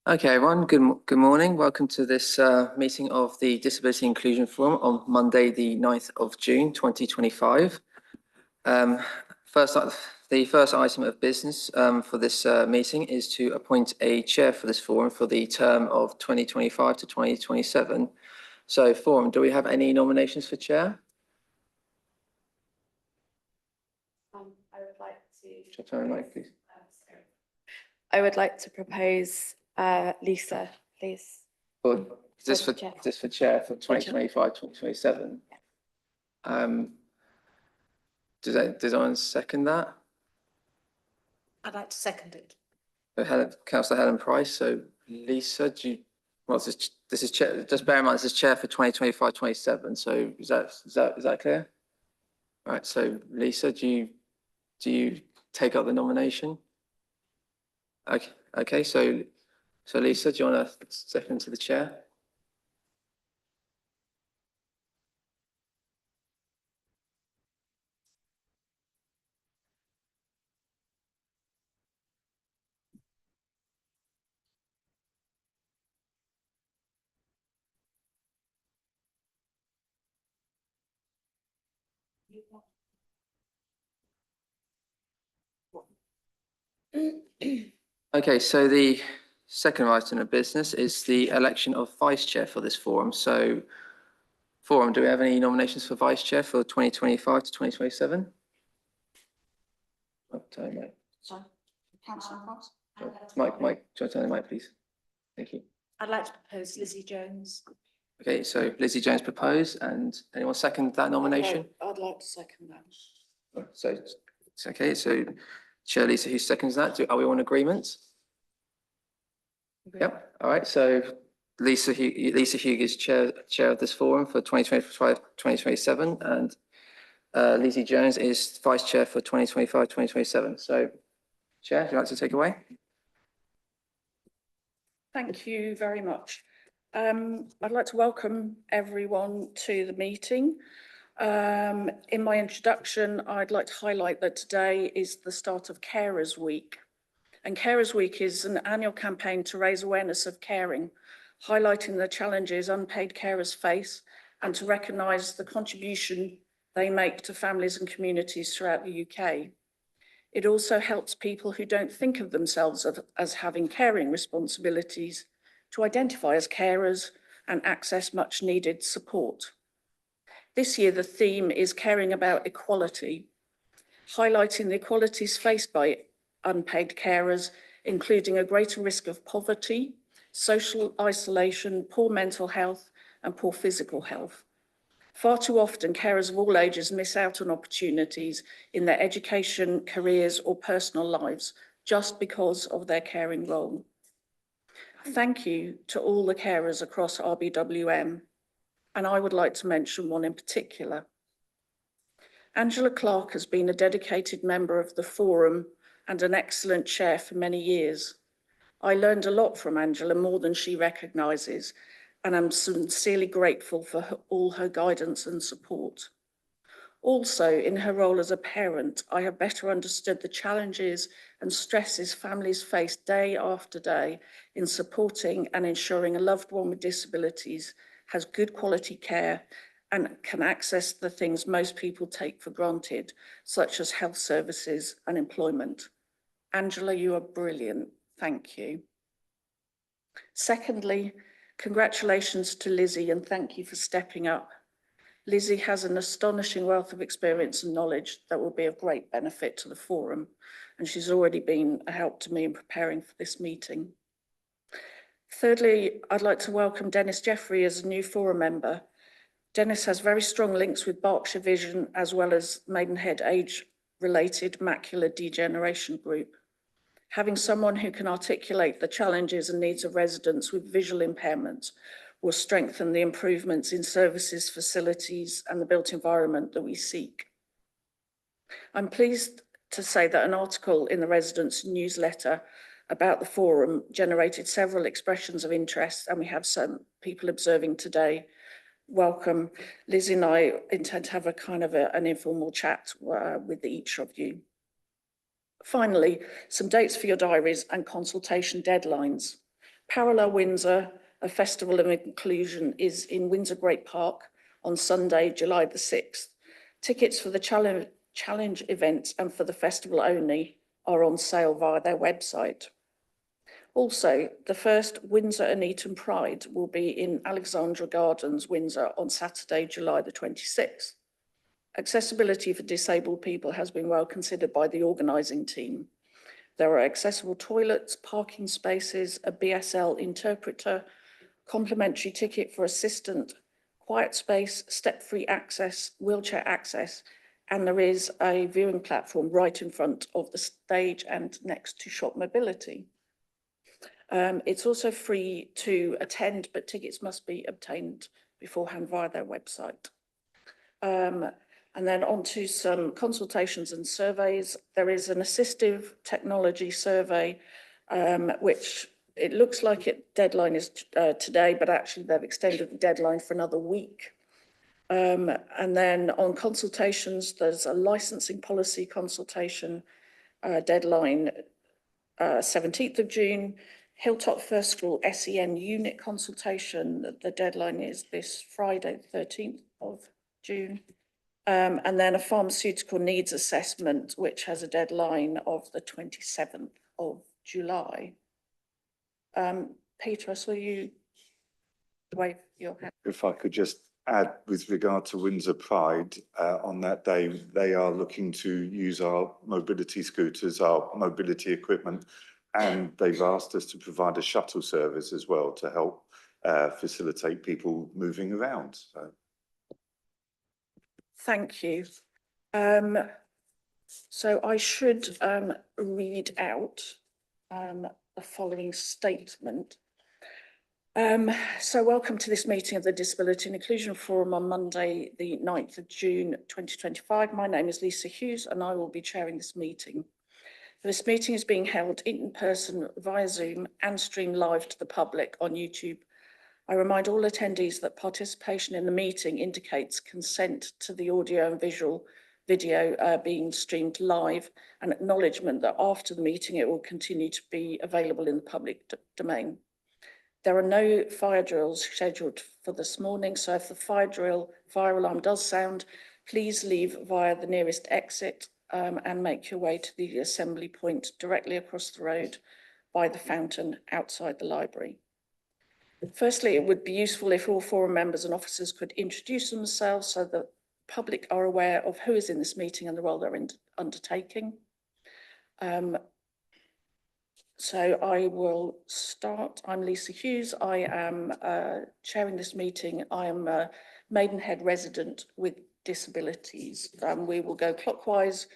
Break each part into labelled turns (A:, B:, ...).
A: Okay, everyone, good morning. Welcome to this meeting of the Disability Inclusion Forum on Monday, the 9th of June, 2025. The first item of business for this meeting is to appoint a chair for this forum for the term of 2025 to 2027. So, forum, do we have any nominations for chair?
B: I would like to.
A: Turn the mic, please.
B: I would like to propose Lisa, please.
A: Is this for chair for 2025, 2027? Does anyone second that?
C: I'd like to second it.
A: Councillor Helen Price. So Lisa, this is chair. Just bear in mind this is chair for 2025-27. So is that clear? Right. So Lisa, do you take up the nomination? Okay. Okay. So Lisa, do you want to step into the chair? Okay, so the second item of business is the election of vice chair for this forum. So, forum, do we have any nominations for vice chair for 2025 to 2027?
C: Sorry, Councillor Fox.
A: Mike, do you want to turn the mic, please? Thank you.
C: I'd like to propose Lizzie Jones.
A: Okay, so Lizzie Jones proposed, and anyone second that nomination?
C: I'd like to second that.
A: So it's okay. So Chair Lisa, who seconds that? Are we all in agreement? Yep. All right. So Lisa Hugh is chair of this forum for 2025-2027, and Lizzie Jones is vice chair for 2025-2027. So, Chair, would you like to take away?
D: Thank you very much. I'd like to welcome everyone to the meeting. In my introduction, I'd like to highlight that today is the start of Carers Week. And Carers Week is an annual campaign to raise awareness of caring, highlighting the challenges unpaid carers face and to recognise the contribution they make to families and communities throughout the UK. It also helps people who don't think of themselves as having caring responsibilities to identify as carers and access much needed support. This year, the theme is caring about equality, highlighting the inequalities faced by unpaid carers, including a greater risk of poverty, social isolation, poor mental health, and poor physical health. Far too often, carers of all ages miss out on opportunities in their education, careers, or personal lives just because of their caring role. Thank you to all the carers across RBWM, and I would like to mention one in particular. Angela Clark has been a dedicated member of the forum and an excellent chair for many years. I learned a lot from Angela, more than she recognises, and I'm sincerely grateful for all her guidance and support. Also, in her role as a parent, I have better understood the challenges and stresses families face day after day in supporting and ensuring a loved one with disabilities has good quality care and can access the things most people take for granted, such as health services and employment. Angela, you are brilliant. Thank you. Secondly, congratulations to Lizzie and thank you for stepping up. Lizzie has an astonishing wealth of experience and knowledge that will be of great benefit to the forum, and she's already been a help to me in preparing for this meeting. Thirdly, I'd like to welcome Dennis Jeffrey as a new forum member. Dennis has very strong links with Berkshire Vision as well as Maidenhead age-related macular degeneration group. Having someone who can articulate the challenges and needs of residents with visual impairments will strengthen the improvements in services, facilities, and the built environment that we seek. I'm pleased to say that an article in the residents' newsletter about the forum generated several expressions of interest, and we have some people observing today. Welcome. Liz and I intend to have a kind of an informal chat with each of you. Finally, some dates for your diaries and consultation deadlines. Parallel Windsor, a festival of inclusion, is in Windsor Great Park on Sunday, July the 6th. Tickets for the challenge events and for the festival only are on sale via their website. Also, the first Windsor and Eton Pride will be in Alexandra Gardens, Windsor, on Saturday, July the 26th. Accessibility for disabled people has been well considered by the organising team. There are accessible toilets, parking spaces, a BSL interpreter, complimentary ticket for assistant, quiet space, step-free access, wheelchair access, and there is a viewing platform right in front of the stage and next to Shopmobility. It's also free to attend, but tickets must be obtained beforehand via their website. And then on to some consultations and surveys. There is an assistive technology survey, which it looks like deadline is today, but actually they've extended the deadline for another week. And then on consultations, there's a licensing policy consultation deadline 17th of June. Hilltop First School SEN unit consultation, the deadline is this Friday, 13th of June. And then a pharmaceutical needs assessment, which has a deadline of the 27th of July. Peter, I saw you wave your hand.
E: If I could just add with regard to Windsor Pride, on that day, they are looking to use our mobility scooters, our mobility equipment, and they've asked us to provide a shuttle service as well to help facilitate people moving around. So.
D: Thank you. So I should read out the following statement. So welcome to this meeting of the Disability and Inclusion Forum on Monday, the 9th of June, 2025. My name is Lisa Hughes and I will be chairing this meeting. This meeting is being held in person via Zoom and streamed live to the public on YouTube. I remind all attendees that participation in the meeting indicates consent to the audio and visual video being streamed live, and acknowledgement that after the meeting it will continue to be available in the public domain. There are no fire drills scheduled for this morning, so if the fire alarm does sound, please leave via the nearest exit and make your way to the assembly point directly across the road by the fountain outside the library. Firstly, it would be useful if all forum members and officers could introduce themselves so that the public are aware of who is in this meeting and the role they're undertaking. So I will start. I'm Lisa Hughes. I am chairing this meeting. I am a Maidenhead resident with disabilities. We will go clockwise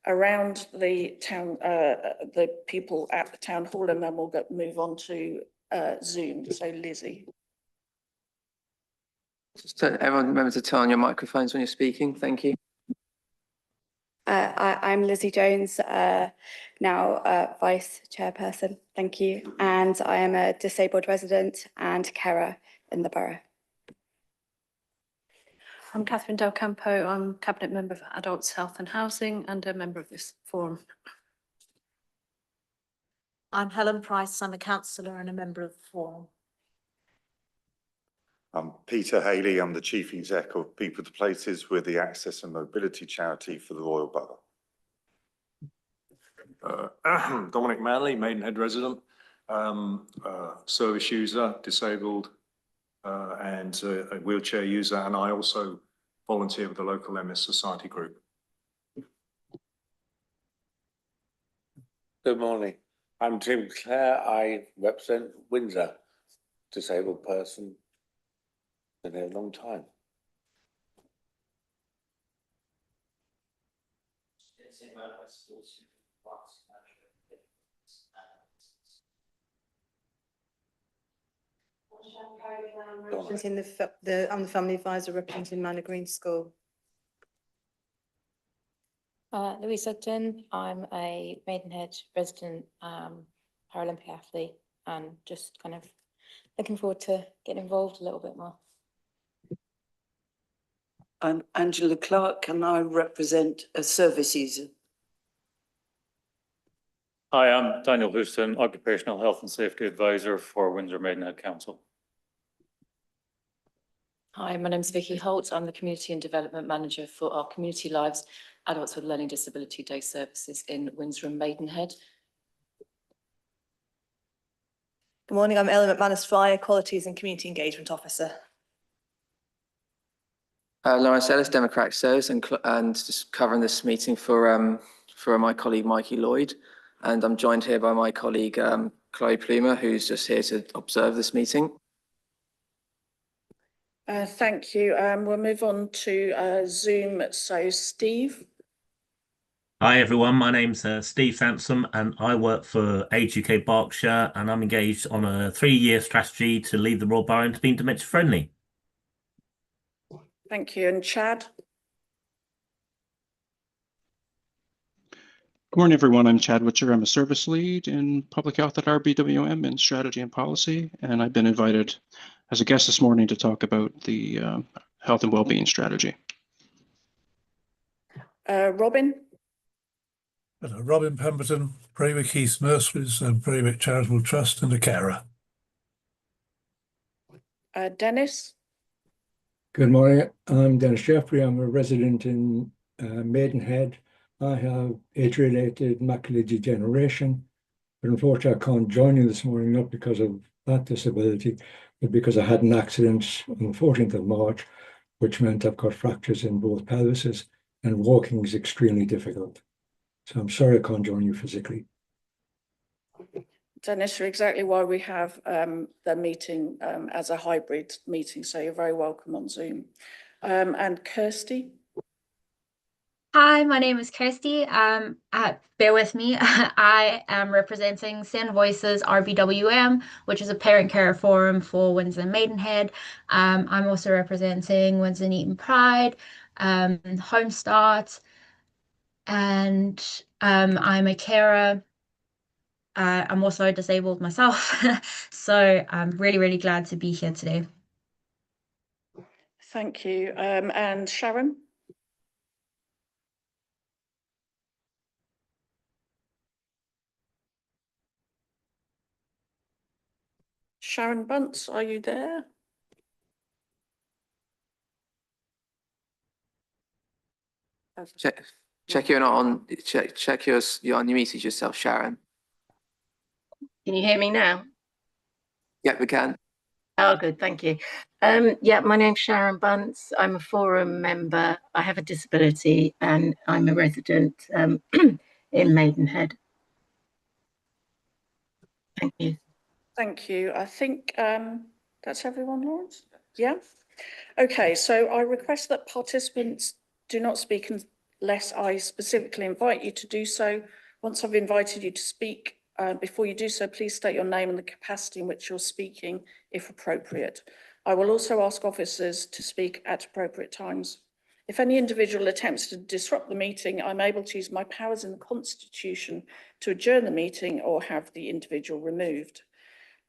D: around the town, the people at the town hall, and then we'll move on to Zoom. So Lizzie.
A: Just everyone remember to turn on your microphones when you're speaking. Thank you.
B: I'm Lizzie Jones, now Vice Chairperson, thank you. And I am a disabled resident and carer in the borough.
C: I'm Catherine Del Campo. I'm Cabinet Member for Adults, Health and Housing and a member of this forum. I'm Helen Price. I'm a councillor and a member of the forum.
E: I'm Peter Haley. I'm the Chief Exec of People to Places. We're the access and mobility charity for the Royal Borough.
F: Dominic Manley, Maidenhead resident, service user, disabled, and a wheelchair user, and I also volunteer with the local MS Society group.
G: Good morning. I'm Tim Clare. I represent Windsor, disabled person. Been here a long time.
H: Representing I'm the family advisor representing Manor Green School.
I: Louise Sugden, I'm a Maidenhead resident, Paralympic athlete, and just kind of looking forward to getting involved a little bit more.
H: I'm Angela Clark and I represent a service user.
J: Hi, I'm Daniel Houston, Occupational Health and Safety Advisor for Windsor Maidenhead Council.
K: Hi, my name is Vicky Holt. I'm the Community and Development Manager for our Community Lives Adults with Learning Disability Day Services in Windsor and Maidenhead.
H: Good morning, I'm Ellen McManus-Fry, Qualities and Community Engagement Officer.
A: Lawrence Ellis, Democratic Service, and just covering this meeting for my colleague Mikey Lloyd. And I'm joined here by my colleague Chloe Plumer, who's just here to observe this meeting.
D: Thank you. We'll move on to Zoom. So Steve.
L: Hi everyone, my name's Steve Sampson and I work for Age UK Berkshire and I'm engaged on a 3-year strategy to lead the Royal Borough into being dementia friendly.
D: Thank you. And Chad?
M: Good morning everyone, I'm Chad Witcher. I'm a service lead in public health at RBWM in strategy and policy, and I've been invited as a guest this morning to talk about the health and wellbeing strategy.
D: Robin?
N: Hello, Robin Pemberton, Braywick Heath Nurseries and Braywick Charitable Trust, and a carer.
D: Dennis?
O: Good morning, I'm Dennis Jeffrey. I'm a resident in Maidenhead. I have age-related macular degeneration, but unfortunately I can't join you this morning, not because of that disability, but because I had an accident on the 14th of March, which meant I've got fractures in both pelvises and walking is extremely difficult. So I'm sorry I can't join you physically.
D: Dennis, you're exactly why we have the meeting as a hybrid meeting, so you're very welcome on Zoom. And Kirsty?
P: Hi, my name is Kirsty. Bear with me. I am representing Send Voices RBWM, which is a parent care forum for Windsor and Maidenhead. I'm also representing Windsor and Eton Pride, Home Start, and I'm a carer. I'm also disabled myself, so I'm really, really glad to be here today.
D: Thank you. And Sharon? Sharon Bunce, are you there?
A: Check you're not on. Check you're unmuted yourself, Sharon.
Q: Can you hear me now?
A: Yeah, we can.
Q: Oh, good, thank you. Yeah, my name's Sharon Bunce. I'm a forum member. I have a disability and I'm a resident in Maidenhead. Thank you.
D: Thank you. I think that's everyone, Lawrence? Yeah? Okay, so I request that participants do not speak unless I specifically invite you to do so. Once I've invited you to speak, before you do so, please state your name and the capacity in which you're speaking, if appropriate. I will also ask officers to speak at appropriate times. If any individual attempts to disrupt the meeting, I'm able to use my powers in the Constitution to adjourn the meeting or have the individual removed.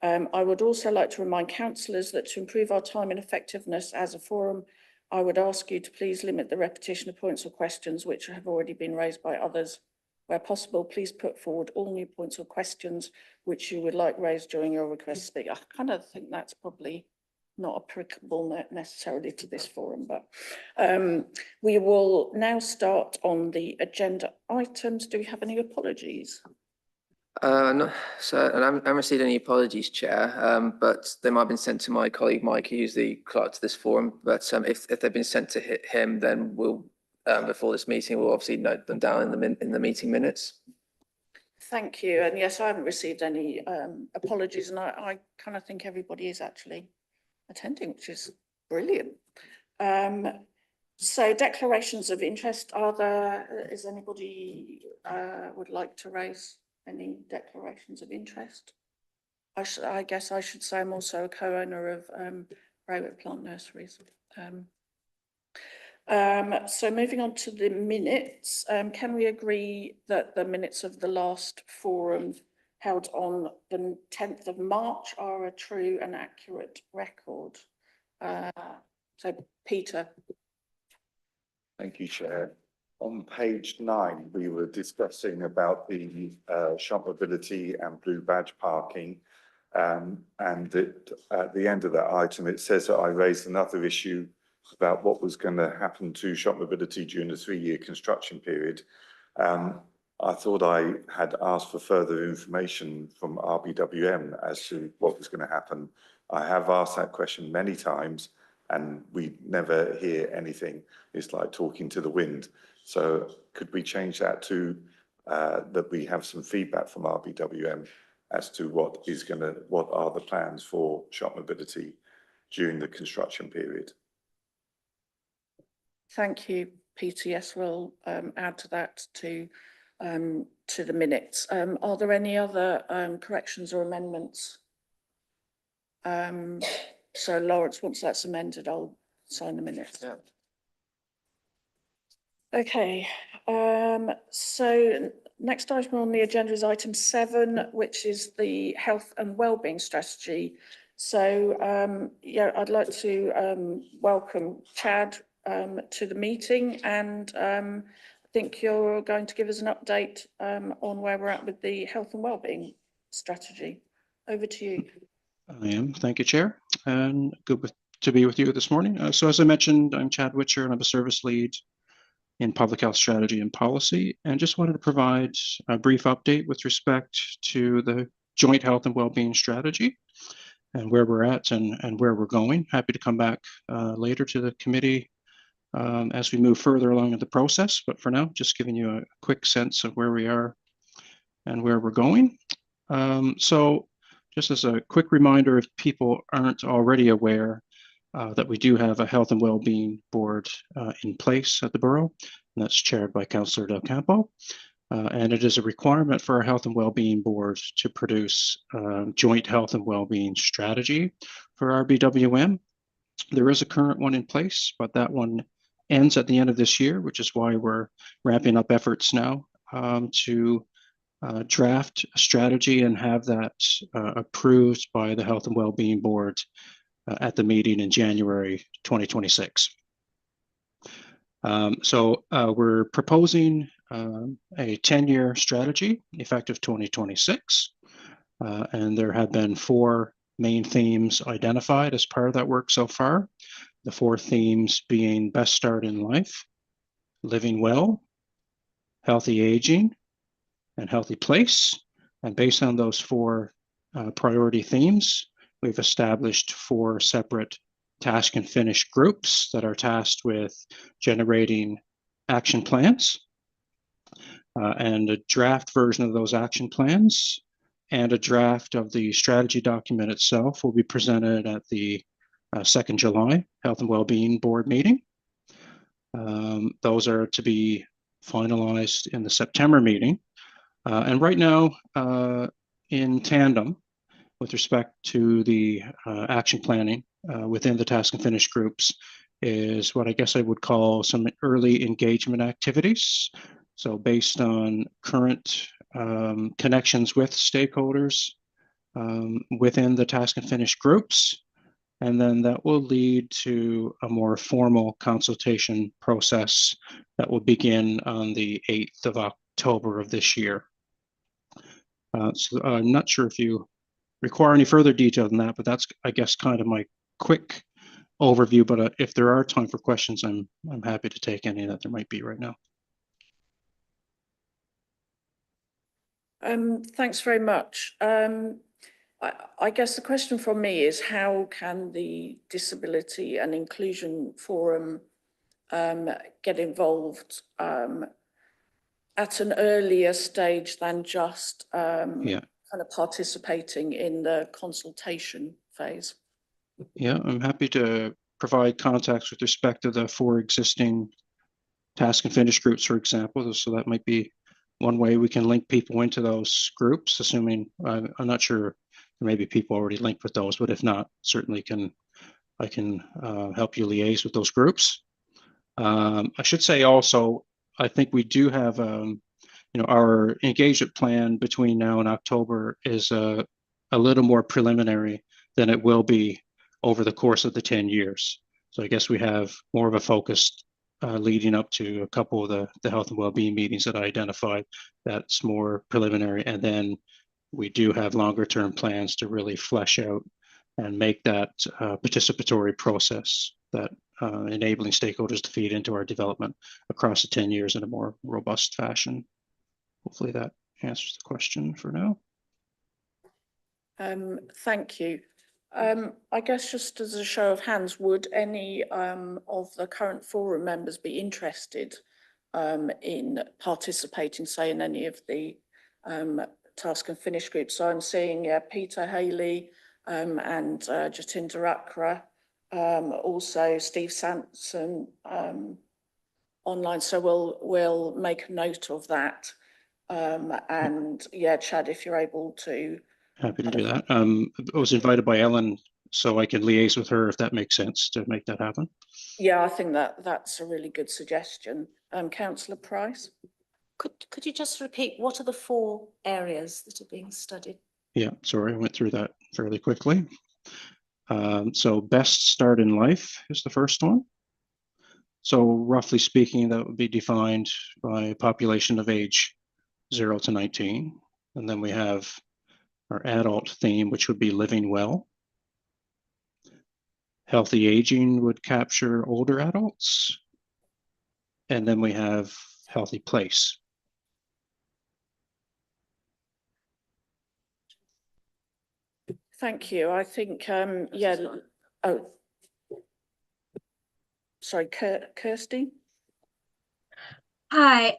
D: I would also like to remind councillors that to improve our time and effectiveness as a forum, I would ask you to please limit the repetition of points or questions which have already been raised by others. Where possible, please put forward all new points or questions which you would like raised during your request to speak. I kind of think that's probably not applicable necessarily to this forum, but we will now start on the agenda items. Do we have any apologies?
A: No, so I haven't received any apologies, Chair, but they might have been sent to my colleague Mike, who's the clerk to this forum. But if they've been sent to him, then we'll before this meeting, we'll obviously note them down in the meeting minutes.
D: Thank you. And yes, I haven't received any apologies, and I kind of think everybody is actually attending, which is brilliant. So declarations of interest, is anybody would like to raise any declarations of interest? I guess I should say I'm also a co-owner of Braywick Plant Nurseries. So moving on to the minutes, can we agree that the minutes of the last forum held on the 10th of March are a true and accurate record? So Peter.
E: Thank you, Chair. On page 9, we were discussing about the Shopmobility and blue badge parking. And at the end of that item, it says that I raised another issue about what was going to happen to Shopmobility during the 3-year construction period. I thought I had asked for further information from RBWM as to what was going to happen. I have asked that question many times and we never hear anything. It's like talking to the wind. So could we change that to that we have some feedback from RBWM as to what are the plans for Shopmobility during the construction period?
D: Thank you, Peter. Yes, we'll add to that to the minutes. Are there any other corrections or amendments? So Lawrence, once that's amended, I'll sign the minutes.
A: Yeah.
D: Okay, so next item on the agenda is item 7, which is the health and wellbeing strategy. So yeah, I'd like to welcome Chad to the meeting, and I think you're going to give us an update on where we're at with the health and wellbeing strategy. Over to you.
M: I am. Thank you, Chair, and good to be with you this morning. So as I mentioned, I'm Chad Witcher and I'm a service lead in public health strategy and policy, and just wanted to provide a brief update with respect to the joint health and wellbeing strategy and where we're at and where we're going. Happy to come back later to the committee as we move further along in the process, but for now, just giving you a quick sense of where we are and where we're going. So just as a quick reminder, if people aren't already aware, that we do have a health and wellbeing board in place at the borough, and that's chaired by Councillor Del Campo. And it is a requirement for our health and wellbeing board to produce joint health and wellbeing strategy for RBWM. There is a current one in place, but that one ends at the end of this year, which is why we're ramping up efforts now to draft a strategy and have that approved by the Health and Wellbeing Board at the meeting in January 2026. So we're proposing a 10-year strategy effective 2026, and there have been 4 main themes identified as part of that work so far. The 4 themes being best start in life, living well, healthy aging, and healthy place. And based on those 4 priority themes, we've established 4 separate task and finish groups that are tasked with generating action plans and a draft version of those action plans and a draft of the strategy document itself will be presented at the 2nd July Health and Wellbeing Board meeting. Those are to be finalized in the September meeting. And right now, in tandem with respect to the action planning within the task and finish groups is what I guess I would call some early engagement activities. So based on current connections with stakeholders within the task and finish groups, and then that will lead to a more formal consultation process that will begin on the 8th of October of this year. So I'm not sure if you require any further detail than that, but that's, I guess, kind of my quick overview. But if there are time for questions, I'm happy to take any that there might be right now.
D: Thanks very much. I guess the question from me is how can the Disability and Inclusion Forum get involved at an earlier stage than just kind of participating in the consultation phase?
M: Yeah, I'm happy to provide context with respect to the 4 existing task and finish groups, for example. So that might be one way we can link people into those groups, assuming I'm not sure, maybe people already linked with those, but if not, certainly I can help you liaise with those groups. I should say also, I think we do have, our engagement plan between now and October is a little more preliminary than it will be over the course of the 10 years. So I guess we have more of a focused leading up to a couple of the health and well-being meetings that I identified. That's more preliminary. And then we do have longer term plans to really flesh out and make that participatory process, that enabling stakeholders to feed into our development across the 10 years in a more robust fashion. Hopefully that answers the question for now.
D: Thank you. I guess just as a show of hands, would any of the current forum members be interested in participating, say, in any of the task and finish groups? So I'm seeing Peter Haley and Jatinder Akra, also Steve Sampson online. So we'll make a note of that. And yeah, Chad, if you're able to.
M: Happy to do that. I was invited by Ellen, so I can liaise with her if that makes sense to make that happen.
D: Yeah, I think that's a really good suggestion. Councillor Price?
C: Could you just repeat, what are the 4 areas that are being studied?
M: Yeah, sorry, I went through that fairly quickly. So best start in life is the first one. So roughly speaking, that would be defined by a population of age 0 to 19. And then we have our adult theme, which would be living well. Healthy aging would capture older adults. And then we have healthy place.
D: Thank you. I think, yeah, oh, sorry, Kirsty?
P: Hi,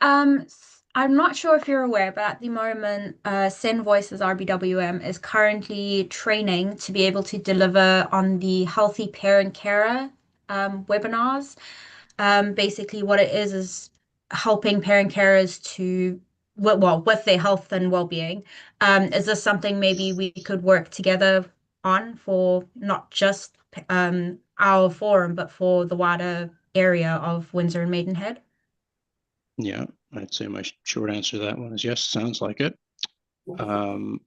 P: I'm not sure if you're aware, but at the moment, Send Voices RBWM is currently training to be able to deliver on the Healthy Parent Carer webinars. Basically, what it is helping parent carers to, well, with their health and well-being. Is this something maybe we could work together on for not just our forum, but for the wider area of Windsor and Maidenhead?
M: Yeah, I'd say my short answer to that one is yes, sounds like it. So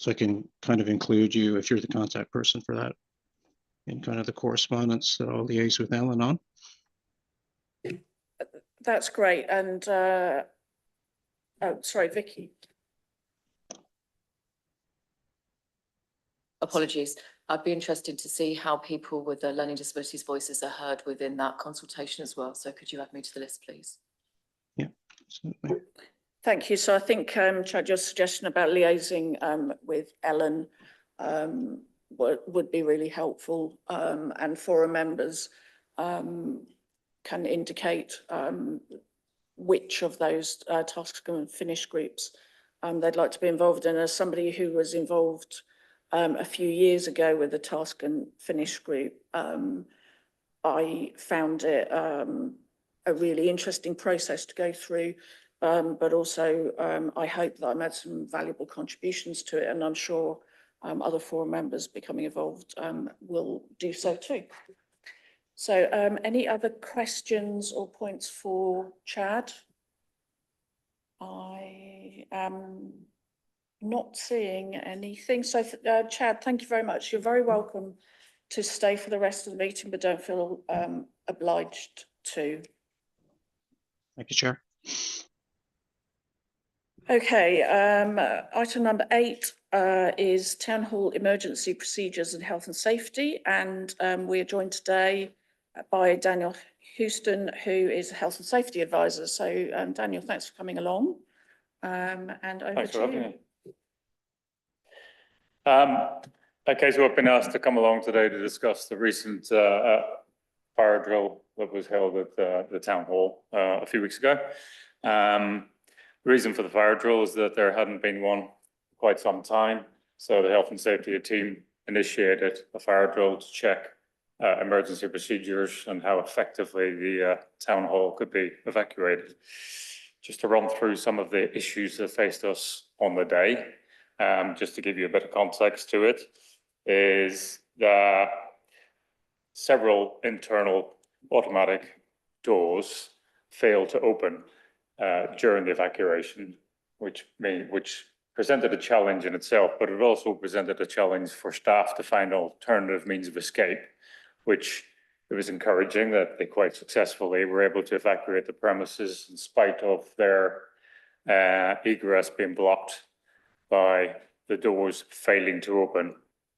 M: I can kind of include you if you're the contact person for that in kind of the correspondence that I'll liaise with Ellen on.
D: That's great. And, oh, sorry, Vicky.
K: Apologies. I'd be interested to see how people with learning disabilities voices are heard within that consultation as well. So could you add me to the list, please?
M: Yeah, absolutely.
D: Thank you. So I think, Chad, your suggestion about liaising with Ellen would be really helpful, and forum members can indicate which of those task and finish groups they'd like to be involved in. As somebody who was involved a few years ago with the task and finish group, I found it a really interesting process to go through, but also I hope that I made some valuable contributions to it, and I'm sure other forum members becoming involved will do so too. So any other questions or points for Chad? I am not seeing anything. So Chad, thank you very much. You're very welcome to stay for the rest of the meeting, but don't feel obliged to.
M: Thank you, Chair.
D: Okay, item number 8 is Town Hall Emergency Procedures and Health and Safety, and we are joined today by Daniel Houston, who is a Health and Safety Advisor. So Daniel, thanks for coming along, and over to you.
J: Okay, so I've been asked to come along today to discuss the recent fire drill that was held at the Town Hall a few weeks ago. The reason for the fire drill is that there hadn't been one for quite some time. So the health and safety team initiated a fire drill to check emergency procedures and how effectively the Town Hall could be evacuated. Just to run through some of the issues that faced us on the day, just to give you a bit of context to it, is that several internal automatic doors failed to open during the evacuation, which presented a challenge in itself, but it also presented a challenge for staff to find alternative means of escape, which it was encouraging that they quite successfully were able to evacuate the premises in spite of their egress being blocked by the doors failing to open.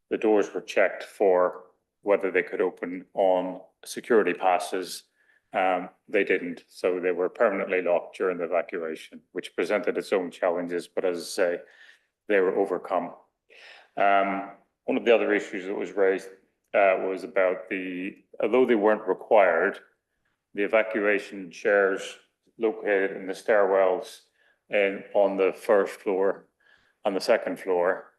J: The doors were checked for whether they could open on security passes. They didn't, so they were permanently locked during the evacuation, which presented its own challenges, but as I say, they were overcome. One of the other issues that was raised was about although they weren't required, the evacuation chairs located in the stairwells and on the first floor and the second floor.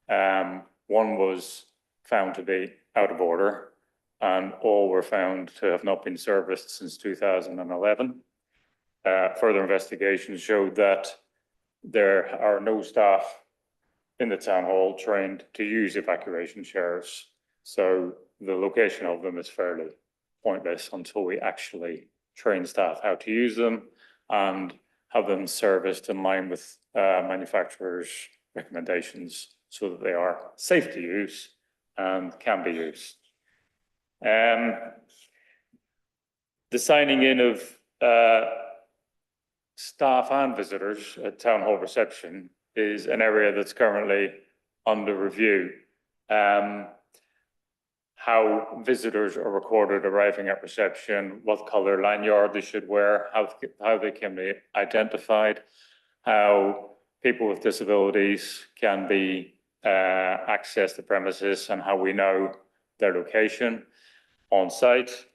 J: One was found to be out of order, and all were found to have not been serviced since 2011. Further investigations showed that there are no staff in the town hall trained to use evacuation chairs. So the location of them is fairly pointless until we actually train staff how to use them and have them serviced in line with manufacturers' recommendations so that they are safe to use and can be used. The signing in of staff and visitors at town hall reception is an area that's currently under review. How visitors are recorded arriving at reception, what colour lanyard they should wear, how they can be identified, how people with disabilities can be access the premises, and how we know their location on site.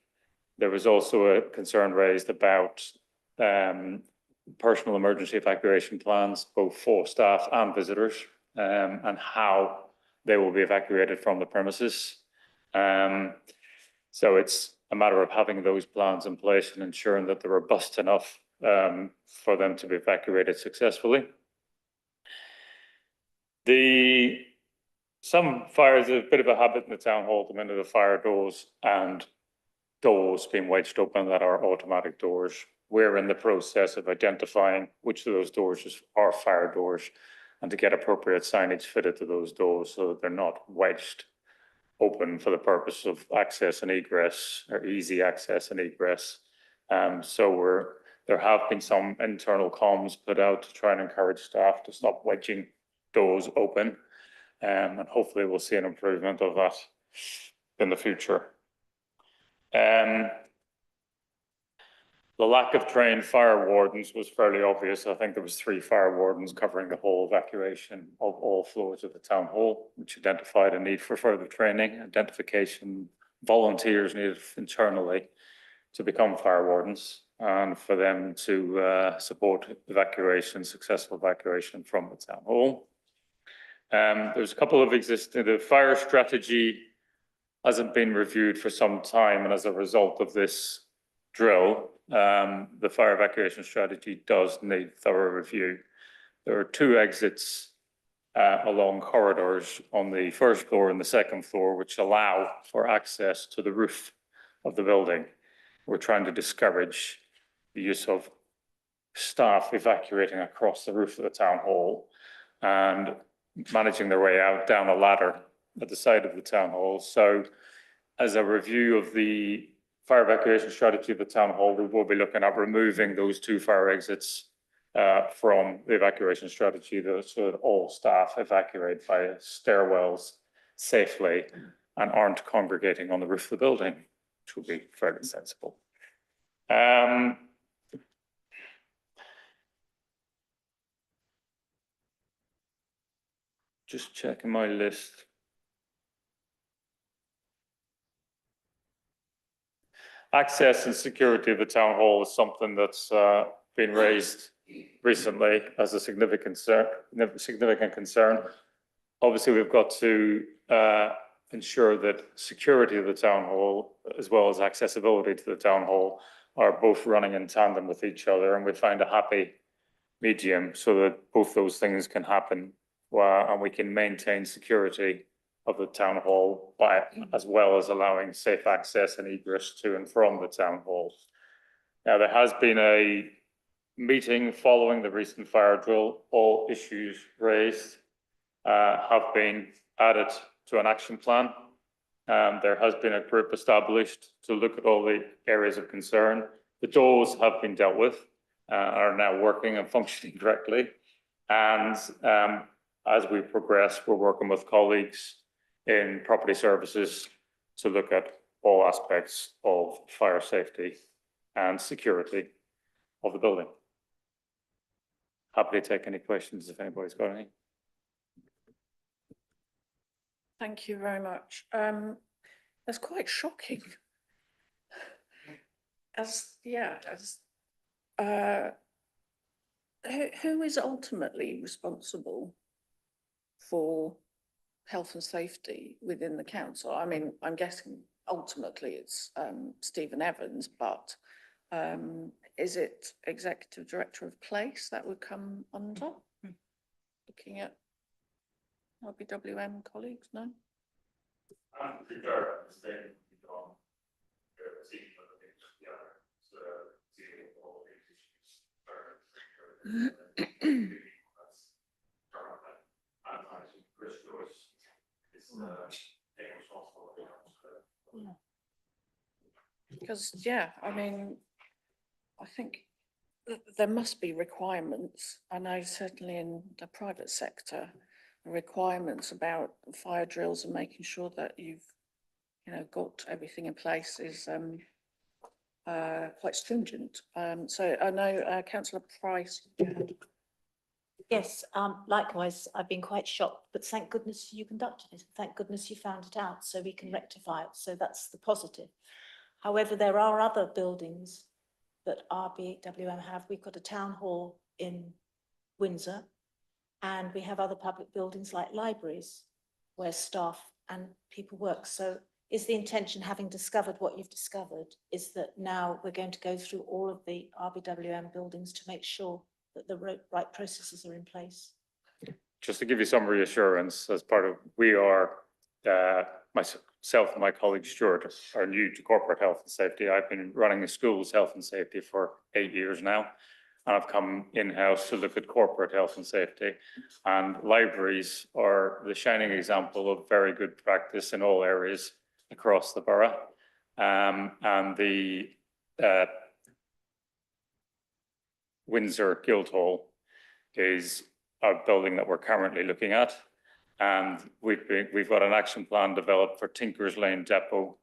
J: There was also a concern raised about personal emergency evacuation plans, both for staff and visitors, and how they will be evacuated from the premises. So it's a matter of having those plans in place and ensuring that they're robust enough for them to be evacuated successfully. Some fires, there's a bit of a habit in the town hall at the minute of fire doors and doors being wedged open that are automatic doors. We're in the process of identifying which of those doors are fire doors and to get appropriate signage fitted to those doors so that they're not wedged open for the purpose of access and egress or easy access and egress. So there have been some internal comms put out to try and encourage staff to stop wedging doors open. And hopefully we'll see an improvement of that in the future. The lack of trained fire wardens was fairly obvious. I think there was 3 fire wardens covering the whole evacuation of all floors of the town hall, which identified a need for further training, identification, volunteers needed internally to become fire wardens and for them to support successful evacuation from the town hall. There's a couple of the fire strategy hasn't been reviewed for some time, and as a result of this drill, the fire evacuation strategy does need thorough review. There are 2 exits along corridors on the first floor and the second floor, which allow for access to the roof of the building. We're trying to discourage the use of staff evacuating across the roof of the town hall and managing their way out down a ladder at the side of the town hall. So as a review of the fire evacuation strategy of the town hall, we will be looking at removing those 2 fire exits from the evacuation strategy so that all staff evacuate via stairwells safely and aren't congregating on the roof of the building, which would be fairly sensible. Just checking my list. Access and security of the town hall is something that's been raised recently as a significant concern. Obviously, we've got to ensure that security of the town hall, as well as accessibility to the town hall, are both running in tandem with each other, and we find a happy medium so that both those things can happen, and we can maintain security of the town hall as well as allowing safe access and egress to and from the town hall. Now, there has been a meeting following the recent fire drill. All issues raised have been added to an action plan There has been a group established to look at all the areas of concern. The doors have been dealt with, are now working and functioning correctly. And as we progress, we're working with colleagues in property services to look at all aspects of fire safety and security of the building. Happy to take any questions if anybody's got any.
D: Thank you very much. That's quite shocking. Who is ultimately responsible for health and safety within the council? I mean, I'm guessing ultimately it's Stephen Evans, but is it Executive Director of Place that would come under? Looking at RBWM colleagues, no? Because, yeah, I mean, I think there must be requirements. I know certainly in the private sector, requirements about fire drills and making sure that you've, got everything in place is quite stringent. So I know Councillor Price.
R: Yes, likewise, I've been quite shocked, but thank goodness you conducted it. Thank goodness you found it out so we can rectify it. So that's the positive. However, there are other buildings that RBWM have. We've got a town hall in Windsor, and we have other public buildings like libraries where staff and people work. So is the intention, having discovered what you've discovered, is that now we're going to go through all of the RBWM buildings to make sure that the right processes are in place?
J: Just to give you some reassurance, as part of, we are, myself and my colleague Stuart are new to corporate health and safety. I've been running the school's health and safety for 8 years now. And I've come in-house to look at corporate health and safety. And libraries are the shining example of very good practice in all areas across the borough. And the Windsor Guildhall is a building that we're currently looking at. And we've got an action plan developed for Tinkers Lane Depot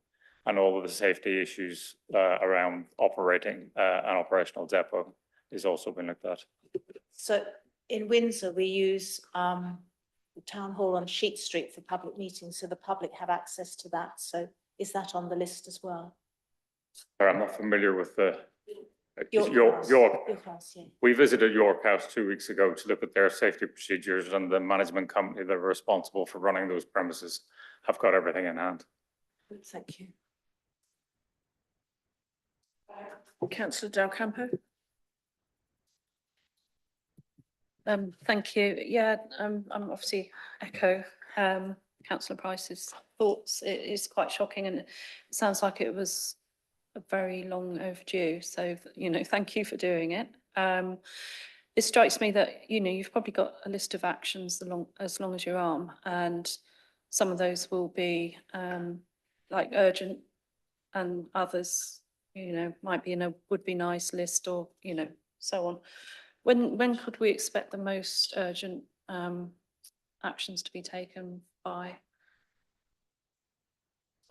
J: and all of the safety issues around operating an operational depot is also been looked at.
R: So in Windsor, we use the town hall on Sheet Street for public meetings, so the public have access to that. So is that on the list as well?
J: I'm not familiar with the
R: York House, yeah.
J: We visited York House 2 weeks ago to look at their safety procedures, and the management company that are responsible for running those premises have got everything in hand.
R: Thank you.
D: Councillor Del Campo.
C: Thank you. Yeah, I'm obviously echo Councillor Price's thoughts. It is quite shocking, and it sounds like it was a very long overdue. So, thank you for doing it. It strikes me that, you've probably got a list of actions as long as your arm, and some of those will be like urgent, and others, might be in a would be nice list, or, so on. When could we expect the most urgent actions to be taken by?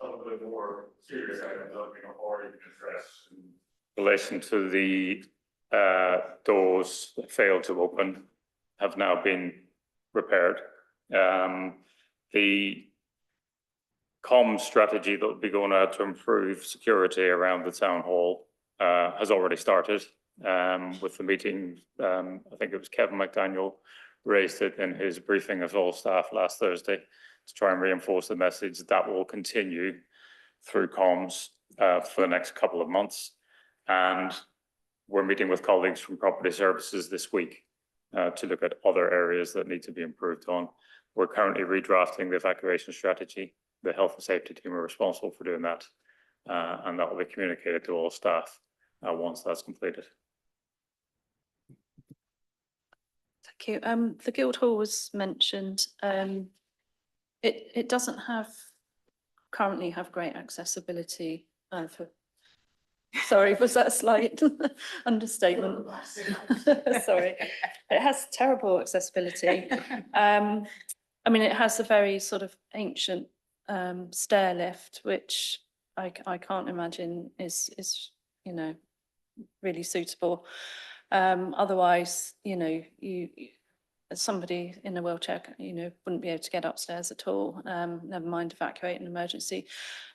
J: Some of the more serious items have been already addressed in relation to the doors that failed to open have now been repaired. The comm strategy that will be going out to improve security around the town hall has already started with the meeting. I think it was Kevin McDaniel raised it in his briefing of all staff last Thursday to try and reinforce the message that will continue through comms for the next couple of months. And we're meeting with colleagues from property services this week to look at other areas that need to be improved on. We're currently redrafting the evacuation strategy. The health and safety team are responsible for doing that, and that will be communicated to all staff once that's completed.
C: Thank you. The Guildhall was mentioned. It doesn't have currently have great accessibility for, sorry, was that a slight understatement? Sorry, it has terrible accessibility. I mean, it has a very sort of ancient stair lift, which I can't imagine is, you know, really suitable. Otherwise, you know, somebody in a wheelchair, you know, wouldn't be able to get upstairs at all, never mind evacuate an emergency.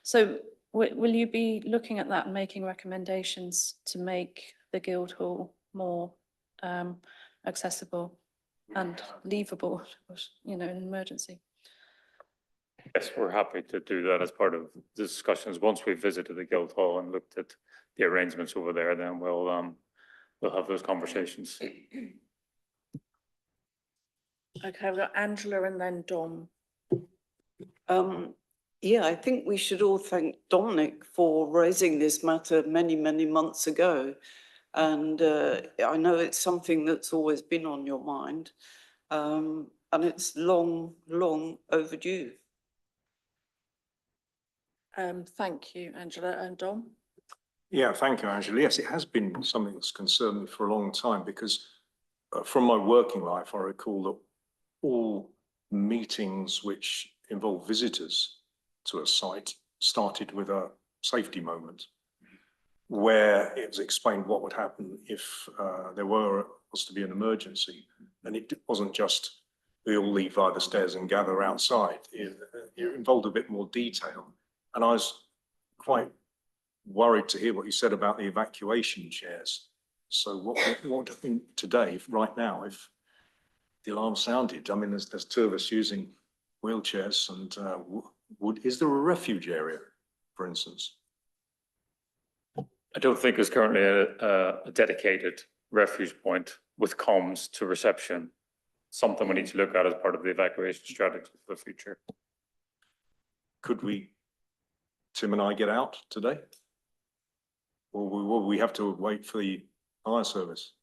C: So will you be looking at that and making recommendations to make the Guildhall more accessible and leavable, you know, in an emergency?
J: Yes, we're happy to do that as part of the discussions. Once we've visited the Guildhall and looked at the arrangements over there, then we'll have those conversations.
D: Okay, we've got Angela and then Dom.
S: Yeah, I think we should all thank Dominic for raising this matter many, many months ago. And I know it's something that's always been on your mind. And it's long, long overdue.
D: Thank you, Angela. And Dom?
F: Yeah, thank you, Angela. Yes, it has been something that's concerned me for a long time because from my working life, I recall that all meetings which involve visitors to a site started with a safety moment where it was explained what would happen if there was to be an emergency. And it wasn't just we all leave via the stairs and gather outside. It involved a bit more detail. And I was quite worried to hear what you said about the evacuation chairs. So what do you think today, right now, if the alarm sounded? I mean, there's two of us using wheelchairs, and is there a refuge area, for instance?
J: I don't think there's currently a dedicated refuge point with comms to reception. Something we need to look at as part of the evacuation strategy for the future.
F: Could Tim and I get out today? Or will we have to wait for the fire service?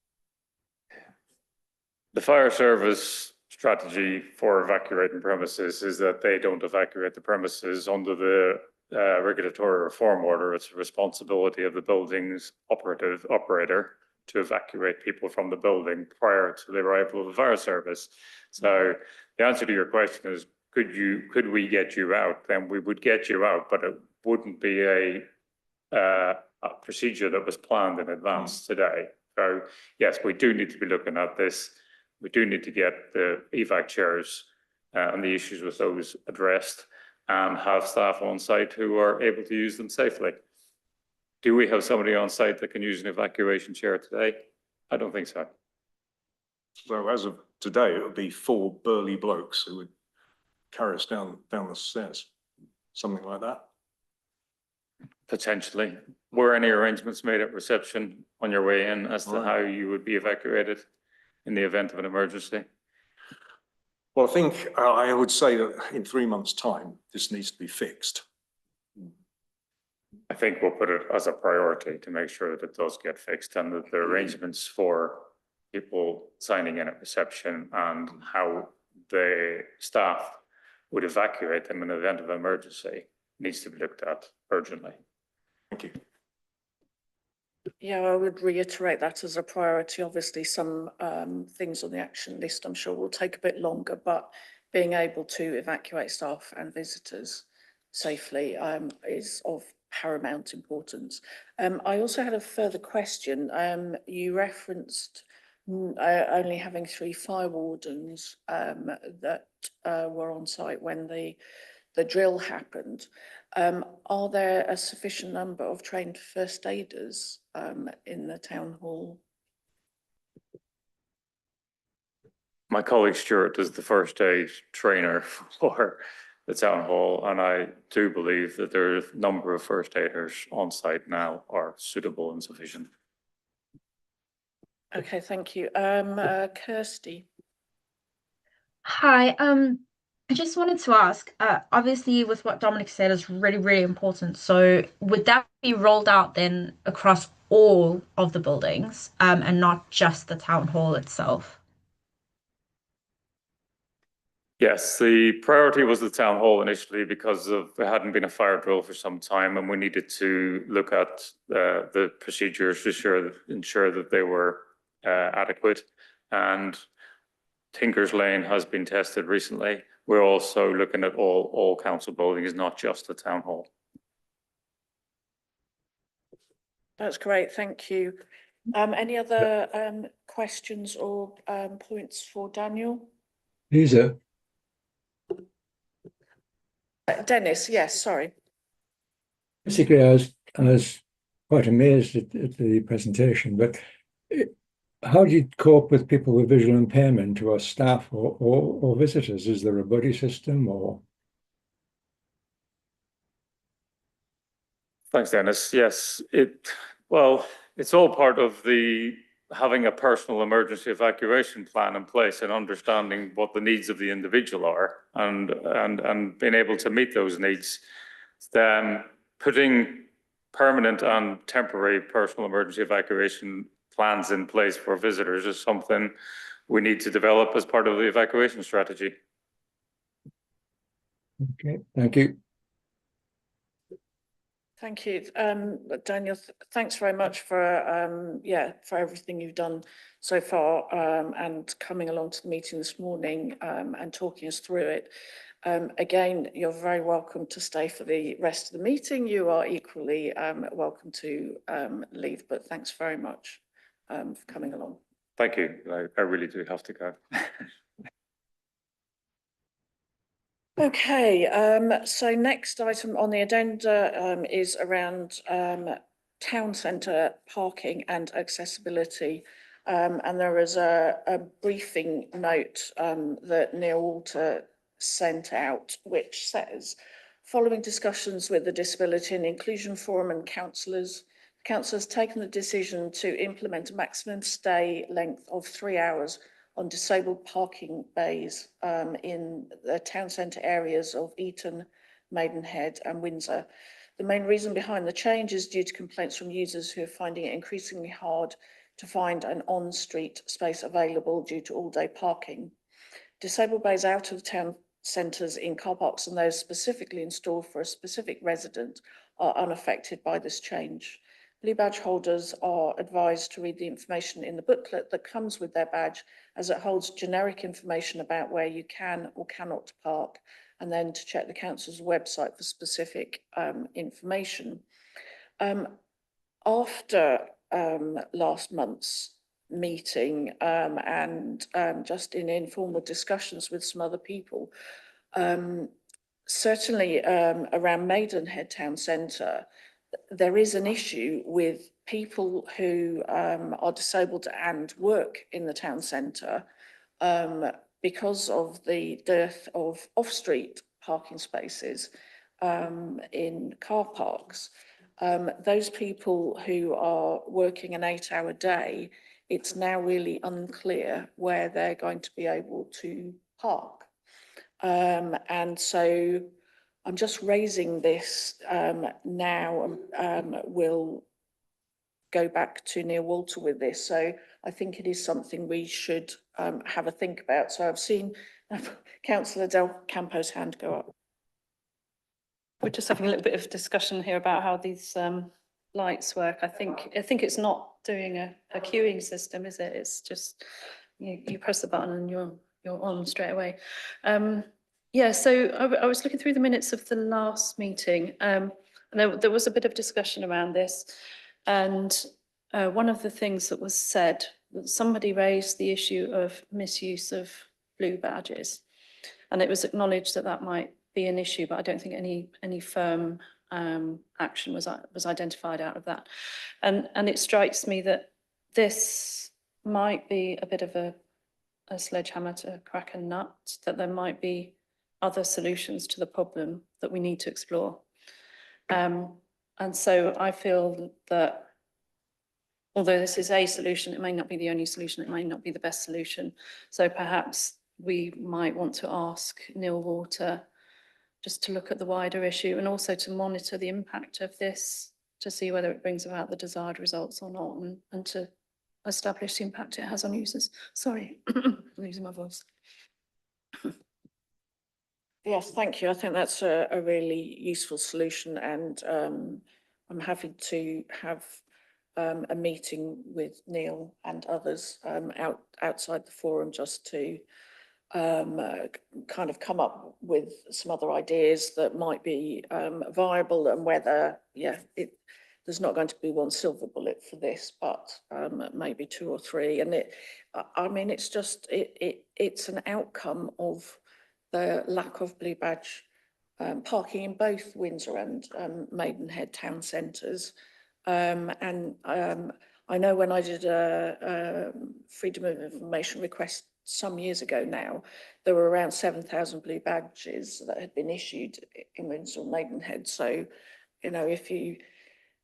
J: The fire service strategy for evacuating premises is that they don't evacuate the premises under the regulatory reform order. It's a responsibility of the building's operator to evacuate people from the building prior to the arrival of the fire service. So the answer to your question is, could we get you out? Then we would get you out, but it wouldn't be a procedure that was planned in advance today. So yes, we do need to be looking at this. We do need to get the evac chairs and the issues with those addressed and have staff on site who are able to use them safely. Do we have somebody on site that can use an evacuation chair today? I don't think so.
F: So as of today, it would be 4 burly blokes who would carry us down the stairs, something like that.
J: Potentially. Were any arrangements made at reception on your way in as to how you would be evacuated in the event of an emergency?
F: Well, I think I would say that in 3 months' time, this needs to be fixed.
J: I think we'll put it as a priority to make sure that it does get fixed and that the arrangements for people signing in at reception and how the staff would evacuate them in the event of an emergency needs to be looked at urgently.
F: Thank you.
D: Yeah, I would reiterate that as a priority. Obviously, some things on the action list, I'm sure will take a bit longer, but being able to evacuate staff and visitors safely is of paramount importance. I also had a further question. You referenced only having 3 fire wardens that were on site when the drill happened. Are there a sufficient number of trained first aiders in the town hall?
J: My colleague Stuart is the first aid trainer for the town hall, and I do believe that the number of first aiders on site now are suitable and sufficient.
D: Okay, thank you. Kirsty.
P: Hi, I just wanted to ask, obviously with what Dominic said is really, really important. So would that be rolled out then across all of the buildings, and not just the town hall itself?
J: Yes, the priority was the town hall initially because there hadn't been a fire drill for some time, and we needed to look at the procedures to ensure that they were adequate. And Tinker's Lane has been tested recently. We're also looking at all council buildings, not just the town hall.
D: That's great, thank you. Any other questions or points for Daniel?
O: Lisa,
D: Dennis, yes, sorry.
O: basically, I was quite amazed at the presentation, but how do you cope with people with visual impairment who are staff or visitors? Is there a buddy system or?
J: Thanks, Dennis. Yes, it's all part of having a personal emergency evacuation plan in place and understanding what the needs of the individual are and being able to meet those needs. Then putting permanent and temporary personal emergency evacuation plans in place for visitors is something we need to develop as part of the evacuation strategy.
O: Okay, thank you.
D: Thank you, Daniel. Thanks very much for everything you've done so far and coming along to the meeting this morning and talking us through it. Again, you're very welcome to stay for the rest of the meeting. You are equally welcome to leave, but thanks very much for coming along.
J: Thank you. I really do have to go.
D: Okay, so next item on the agenda is around town centre parking and accessibility. And there is a briefing note that Neil Walter sent out, which says, following discussions with the Disability and Inclusion Forum and councillors, the council has taken the decision to implement a maximum stay length of 3 hours on disabled parking bays in the town centre areas of Eton, Maidenhead and Windsor. The main reason behind the change is due to complaints from users who are finding it increasingly hard to find an on-street space available due to all-day parking. Disabled bays out of town centres in car parks and those specifically installed for a specific resident are unaffected by this change. Blue badge holders are advised to read the information in the booklet that comes with their badge, as it holds generic information about where you can or cannot park, and then to check the council's website for specific information. After last month's meeting and just in informal discussions with some other people, certainly around Maidenhead Town Centre, there is an issue with people who are disabled and work in the town centre because of the dearth of off-street parking spaces in car parks. Those people who are working an 8-hour day, it's now really unclear where they're going to be able to park. And so I'm just raising this now and we'll go back to Neil Walter with this. So I think it is something we should have a think about. So I've seen Councillor Del Campo's hand go up.
C: We're just having a little bit of discussion here about how these lights work. I think it's not doing a queuing system, is it? It's just you press the button and you're on straight away. Yeah, so I was looking through the minutes of the last meeting, and there was a bit of discussion around this. And one of the things that was said, that somebody raised the issue of misuse of blue badges. And it was acknowledged that that might be an issue, but I don't think any firm action was identified out of that. And it strikes me that this might be a bit of a sledgehammer to crack a nut, that there might be other solutions to the problem that we need to explore. And so I feel that although this is a solution, it may not be the only solution, it may not be the best solution. So perhaps we might want to ask Neil Walter just to look at the wider issue and also to monitor the impact of this to see whether it brings about the desired results or not, and to establish the impact it has on users. Sorry, I'm losing my voice.
D: Yes, thank you. I think that's a really useful solution, and I'm happy to have a meeting with Neil and others outside the forum just to kind of come up with some other ideas that might be viable, and whether, there's not going to be one silver bullet for this, but maybe two or three. And I mean, it's just, it's an outcome of the lack of blue badge parking in both Windsor and Maidenhead town centres. I know when I did a Freedom of Information request some years ago now, there were around 7,000 blue badges that had been issued in Windsor and Maidenhead. So, you know, if you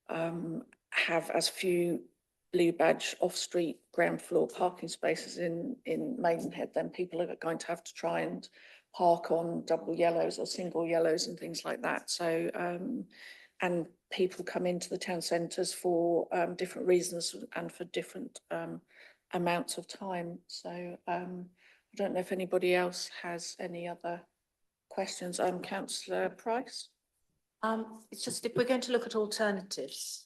D: have as few blue badge off-street ground floor parking spaces in Maidenhead, then people are going to have to try and park on double yellows or single yellows and things like that. So, and people come into the town centres for different reasons and for different amounts of time. So I don't know if anybody else has any other questions. Councillor Price?
R: It's just, if we're going to look at alternatives,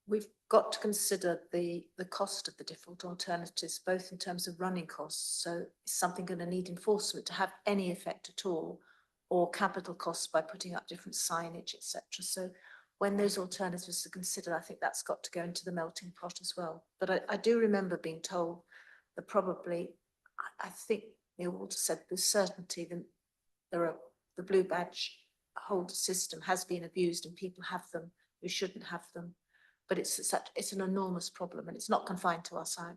R: we've got to consider the cost of the different alternatives, both in terms of running costs. So is something going to need enforcement to have any effect at all, or capital costs by putting up different signage, etc. So when those alternatives are considered, I think that's got to go into the melting pot as well. But I do remember being told that probably, I think Neil Walter said with certainty that the blue badge holder system has been abused and people have them who shouldn't have them. But it's an enormous problem, and it's not confined to our side.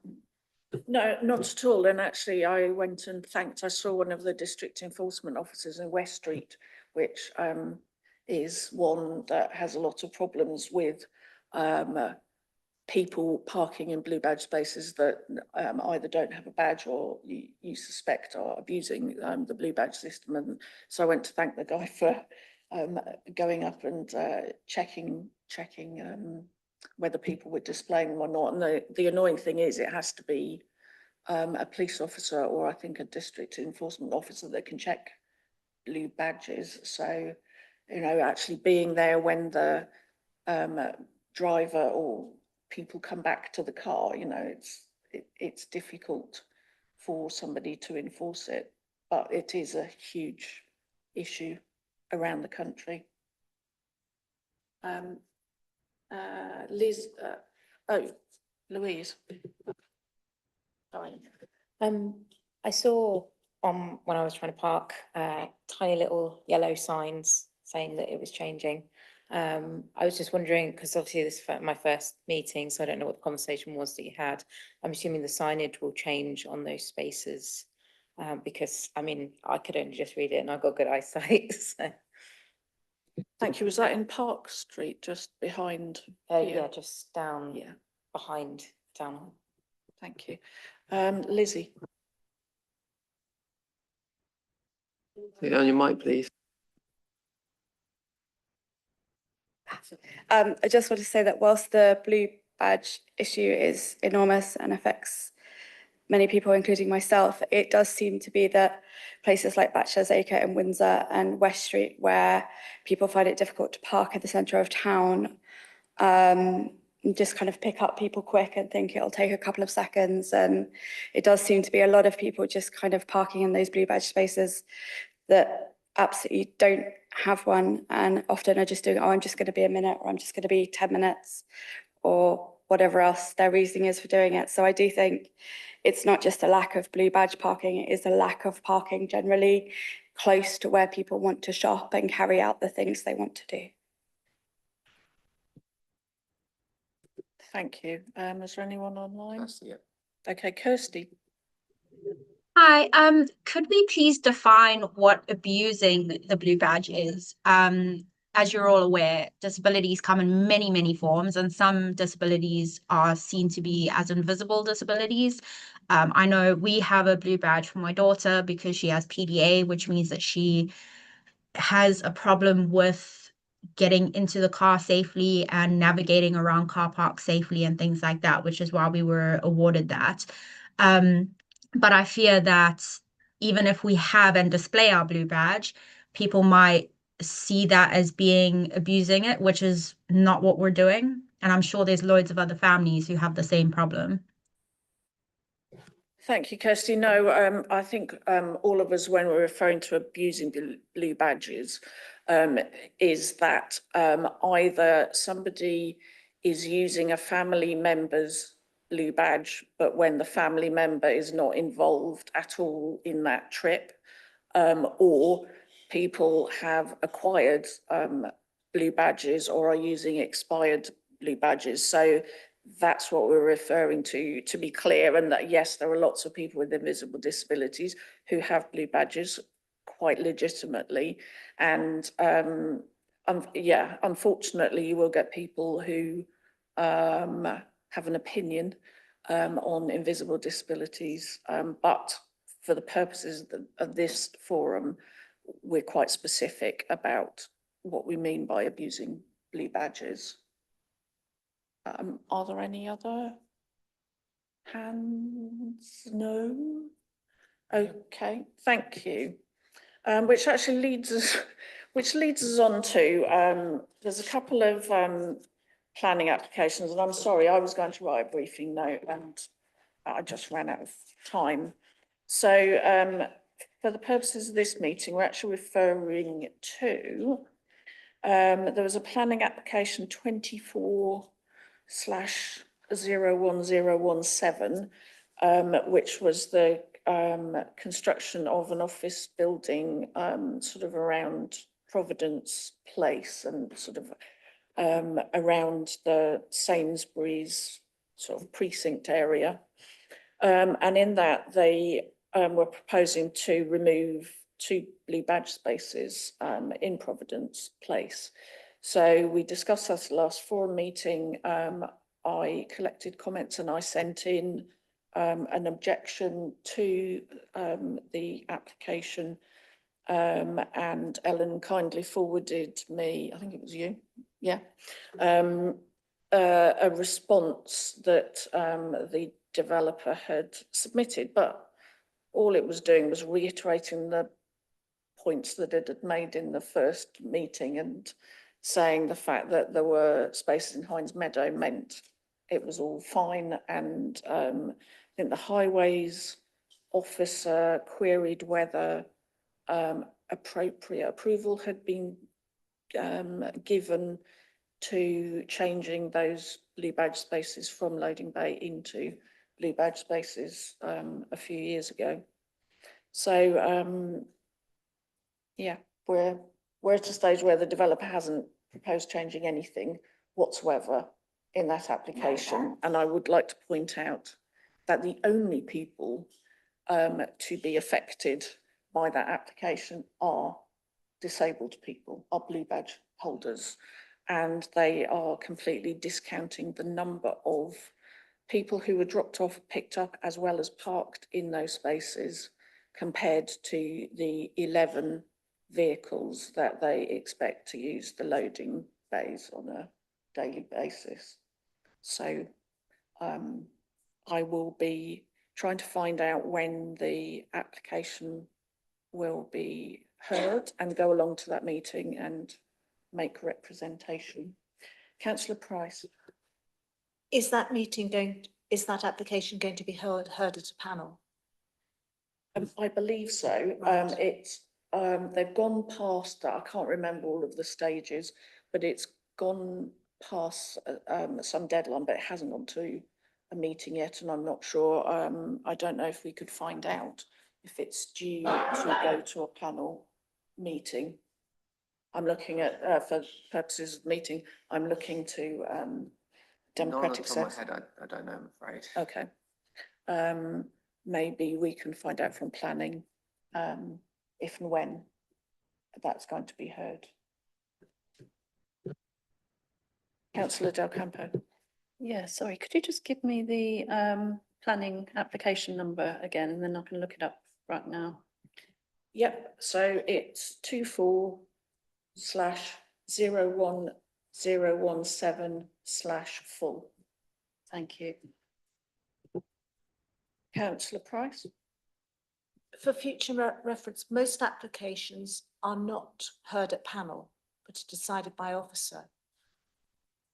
D: No, not at all. And actually, I went and I saw one of the district enforcement officers in West Street, which is one that has a lot of problems with people parking in blue badge spaces that either don't have a badge or you suspect are abusing the blue badge system. And so I went to thank the guy for going up and checking whether people were displaying them or not. And the annoying thing is, it has to be a police officer, or I think a district enforcement officer, that can check blue badges. So, you know, actually being there when the driver or people come back to the car, you know, it's difficult for somebody to enforce it, but it is a huge issue around the country. Liz, Louise. Sorry.
I: I saw when I was trying to park tiny little yellow signs saying that it was changing. I was just wondering, because obviously this is my first meeting, so I don't know what the conversation was that you had. I'm assuming the signage will change on those spaces, because I mean, I could only just read it and I've got good eyesight. So.
D: Thank you. Was that in Park Street, just behind?
I: Yeah, just down behind town hall.
D: Thank you. Lizzie.
A: On your mic, please.
B: I just want to say that whilst the blue badge issue is enormous and affects many people, including myself, it does seem to be that places like Bachelor's Acre in Windsor and West Street, where people find it difficult to park at the centre of town, just kind of pick up people quick and think it'll take a couple of seconds. And it does seem to be a lot of people just kind of parking in those blue badge spaces that absolutely don't have one, and often are just doing, oh, I'm just going to be a minute, or I'm just going to be 10 minutes, or whatever else their reasoning is for doing it. So I do think it's not just a lack of blue badge parking, it is a lack of parking generally close to where people want to shop and carry out the things they want to do.
D: Thank you. Is there anyone online? Okay, Kirsty.
P: Hi, could we please define what abusing the blue badge is? As you're all aware, disabilities come in many, many forms, and some disabilities are seen to be as invisible disabilities. I know we have a blue badge for my daughter because she has PDA, which means that she has a problem with getting into the car safely and navigating around car parks safely and things like that, which is why we were awarded that. But I fear that even if we have and display our blue badge, people might see that as being abusing it, which is not what we're doing. And I'm sure there's loads of other families who have the same problem.
D: Thank you, Kirsty. No, I think all of us, when we're referring to abusing blue badges, is that either somebody is using a family member's blue badge, but when the family member is not involved at all in that trip, or people have acquired blue badges or are using expired blue badges. So that's what we're referring to be clear, and that yes, there are lots of people with invisible disabilities who have blue badges quite legitimately. And yeah, unfortunately, you will get people who have an opinion on invisible disabilities, but for the purposes of this forum, we're quite specific about what we mean by abusing blue badges. Are there any other hands? No? Okay, thank you. Which actually leads us on to, there's a couple of planning applications, and I'm sorry, I was going to write a briefing note and I just ran out of time. So for the purposes of this meeting, we're actually referring to, there was a planning application 24/01017, which was the construction of an office building sort of around Providence Place and sort of around the Sainsbury's sort of precinct area. And in that, they were proposing to remove 2 blue badge spaces in Providence Place. So we discussed that at the last forum meeting. I collected comments and I sent in an objection to the application, and Ellen kindly forwarded me, I think it was you, yeah, a response that the developer had submitted, but all it was doing was reiterating the points that it had made in the first meeting and saying the fact that there were spaces in Hines Meadow meant it was all fine. And I think the highways officer queried whether appropriate approval had been given to changing those blue badge spaces from loading bay into blue badge spaces a few years ago. So yeah, we're at a stage where the developer hasn't proposed changing anything whatsoever in that application. And I would like to point out that the only people to be affected by that application are disabled people, are blue badge holders, and they are completely discounting the number of people who were dropped off, picked up, as well as parked in those spaces compared to the 11 vehicles that they expect to use the loading bays on a daily basis. So I will be trying to find out when the application will be heard and go along to that meeting and make representation. Councillor Price.
R: Is that application going to be heard at a panel?
D: I believe so. Right. They've gone past that. I can't remember all of the stages, but it's gone past some deadline, but it hasn't gone to a meeting yet, and I'm not sure. I don't know if we could find out if it's due to go to a panel meeting. I'm looking at, for purposes of meeting, I'm looking to Democratic Service.
A: Not on my head, I don't know, I'm afraid.
D: Okay. Maybe we can find out from planning if and when that's going to be heard. Councillor Del Campo.
C: Yeah, sorry, could you just give me the planning application number again, and then I can look it up right now?
D: Yep, so it's 24/01017/full.
C: Thank you.
D: Councillor Price.
R: for future reference, most applications are not heard at panel, but are decided by officer.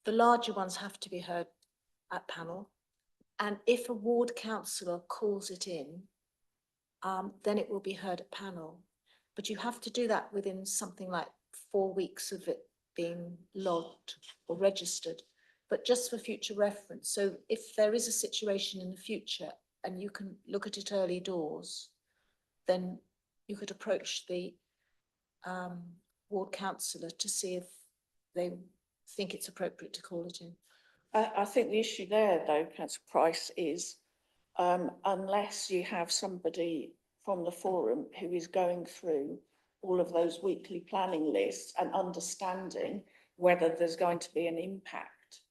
R: The larger ones have to be heard at panel. And if a ward councillor calls it in, then it will be heard at panel. But you have to do that within something like 4 weeks of it being logged or registered, but just for future reference. So if there is a situation in the future and you can look at it early doors, then you could approach the ward councillor to see if they think it's appropriate to call it in.
D: I think the issue there, though, Councillor Price, is unless you have somebody from the forum who is going through all of those weekly planning lists and understanding whether there's going to be an impact,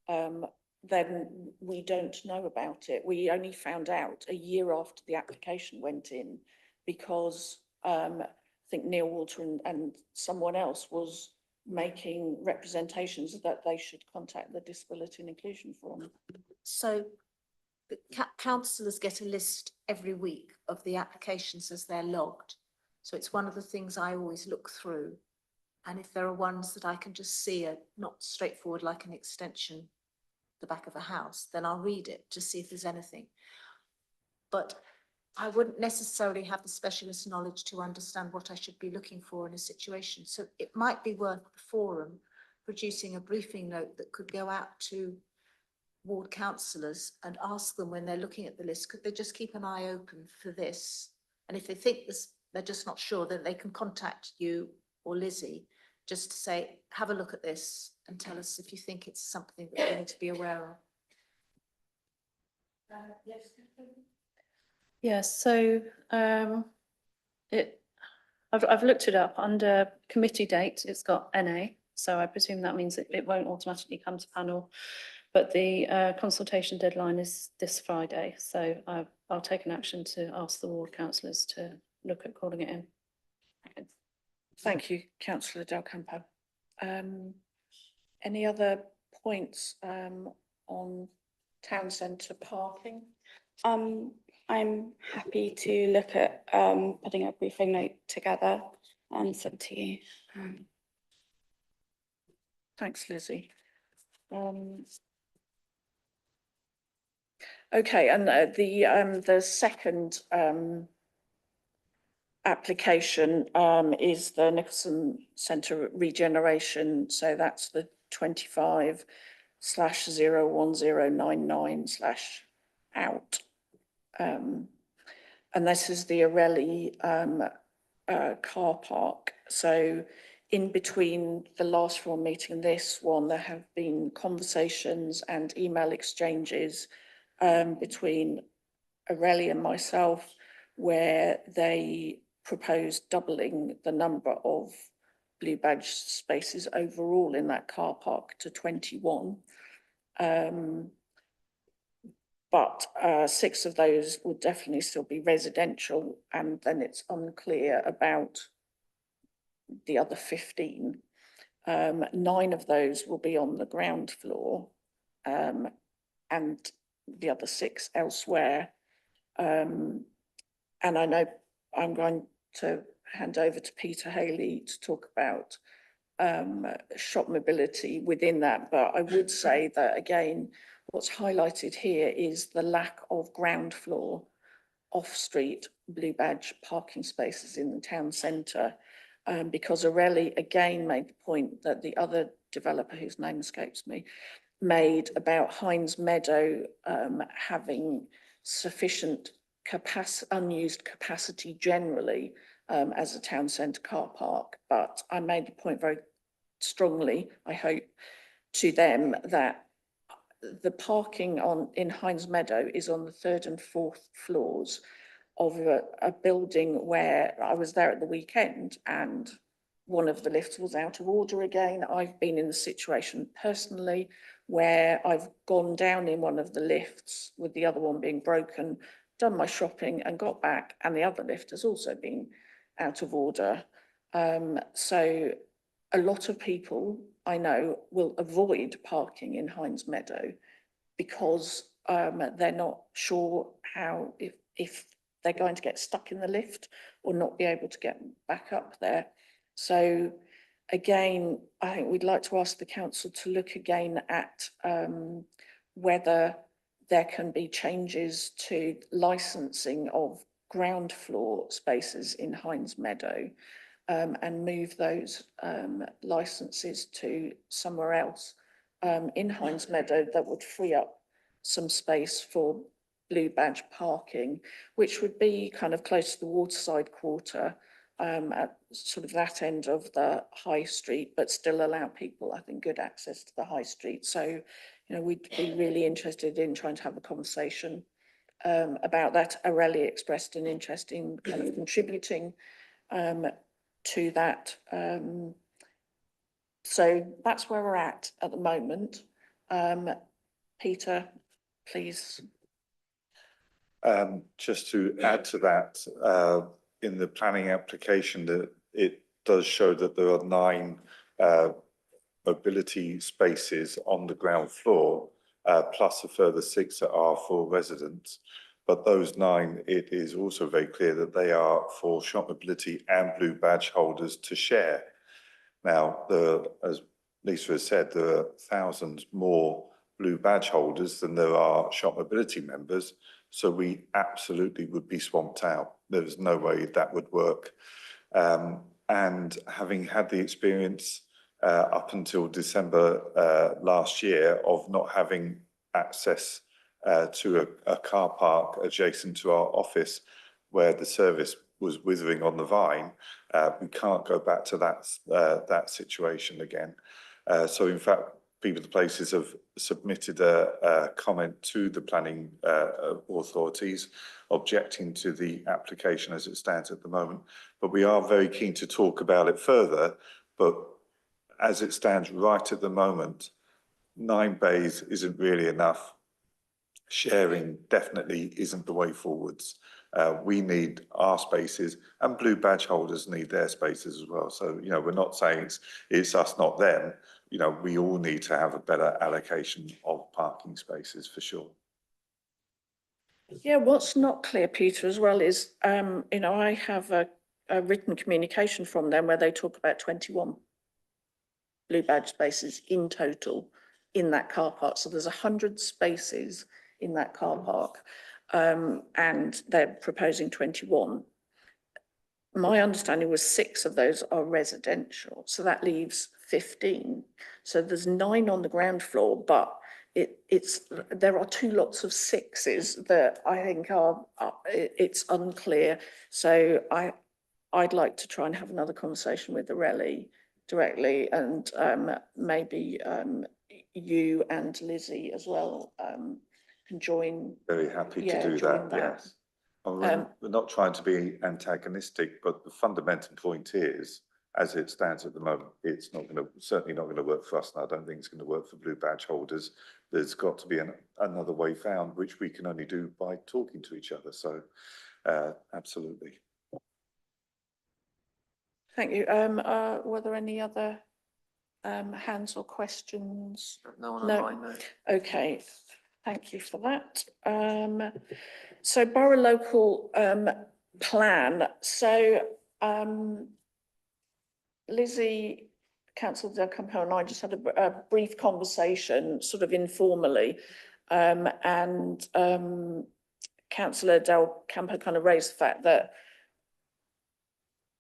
D: then we don't know about it. We only found out a year after the application went in because I think Neil Walter and someone else was making representations that they should contact the Disability and Inclusion Forum.
R: So the councillors get a list every week of the applications as they're logged. So it's one of the things I always look through. And if there are ones that I can just see are not straightforward like an extension, the back of a house, then I'll read it to see if there's anything. But I wouldn't necessarily have the specialist knowledge to understand what I should be looking for in a situation. So it might be worth the forum producing a briefing note that could go out to ward councillors and ask them when they're looking at the list, could they just keep an eye open for this? And if they think this, they're just not sure, then they can contact you or Lizzie just to say, have a look at this and tell us if you think it's something that we need to be aware of. Yes.
C: Yes, so I've looked it up under committee date, it's got NA, so I presume that means it won't automatically come to panel. But the consultation deadline is this Friday, so I'll take an action to ask the ward councillors to look at calling it in. Okay.
D: Thank you, Councillor Del Campo. Any other points on town centre parking?
B: I'm happy to look at putting a briefing note together and send to you.
D: Thanks, Lizzie. Okay, and the second application is the Nicholson Centre regeneration. So that's the 25/01099/out. And this is the Orelli car park. So in between the last forum meeting and this one, there have been conversations and email exchanges between Orelli and myself, where they proposed doubling the number of blue badge spaces overall in that car park to 21. But 6 of those would definitely still be residential, and then it's unclear about the other 15. 9 of those will be on the ground floor, and the other 6 elsewhere. And I know I'm going to hand over to Peter Haley to talk about Shopmobility within that, but I would say that again, what's highlighted here is the lack of ground floor off-street blue badge parking spaces in the town centre, because Orelli again made the point that the other developer, whose name escapes me, made about Hines Meadow having sufficient unused capacity generally as a town centre car park. But I made the point very strongly, I hope, to them that the parking in Hines Meadow is on the 3rd and 4th floors of a building where I was there at the weekend and one of the lifts was out of order again. I've been in the situation personally where I've gone down in one of the lifts with the other one being broken, done my shopping and got back, and the other lift has also been out of order. So a lot of people I know will avoid parking in Hines Meadow because they're not sure how, if they're going to get stuck in the lift or not be able to get back up there. So again, I think we'd like to ask the council to look again at whether there can be changes to licensing of ground floor spaces in Hines Meadow, and move those licenses to somewhere else in Hines Meadow that would free up some space for blue badge parking, which would be kind of close to the Waterside Quarter, at sort of that end of the high street, but still allow people, I think, good access to the high street. So, you know, we'd be really interested in trying to have a conversation about that. Aurelia expressed an interest in kind of contributing to that. So that's where we're at the moment. Peter, please.
E: Just to add to that, in the planning application, that it does show that there are 9 mobility spaces on the ground floor, plus a further 6 that are for residents. But those 9, it is also very clear that they are for Shopmobility and blue badge holders to share. Now, as Lisa has said, there are thousands more blue badge holders than there are Shopmobility members. So we absolutely would be swamped out. There's no way that would work. And having had the experience up until December last year of not having access to a car park adjacent to our office where the service was withering on the vine, we can't go back to that situation again. So in fact, People to Places have submitted a comment to the planning authorities objecting to the application as it stands at the moment. But we are very keen to talk about it further. But as it stands right at the moment, 9 bays isn't really enough. Sharing definitely isn't the way forwards. We need our spaces, and blue badge holders need their spaces as well. So, you know, we're not saying it's us, not them. You know, we all need to have a better allocation of parking spaces for sure.
D: Yeah, what's not clear, Peter, as well is, you know, I have a written communication from them where they talk about 21 blue badge spaces in total in that car park. So there's 100 spaces in that car park, and they're proposing 21. My understanding was 6 of those are residential, so that leaves 15. So there's 9 on the ground floor, but there are 2 lots of 6s that I think are it's unclear. So I'd like to try and have another conversation with Aurelia directly, and maybe you and Lizzie as well can join.
E: Very happy to do that. Yes. We're not trying to be antagonistic, but the fundamental point is, as it stands at the moment, it's not going to, certainly not going to work for us, and I don't think it's going to work for blue badge holders. There's got to be another way found, which we can only do by talking to each other. So, absolutely.
D: Thank you. Were there any other hands or questions?
A: No one online, no.
D: Okay, thank you for that. So borough local plan. So Lizzie, Councillor Del Campo and I just had a brief conversation, sort of informally, and Councillor Del Campo kind of raised the fact that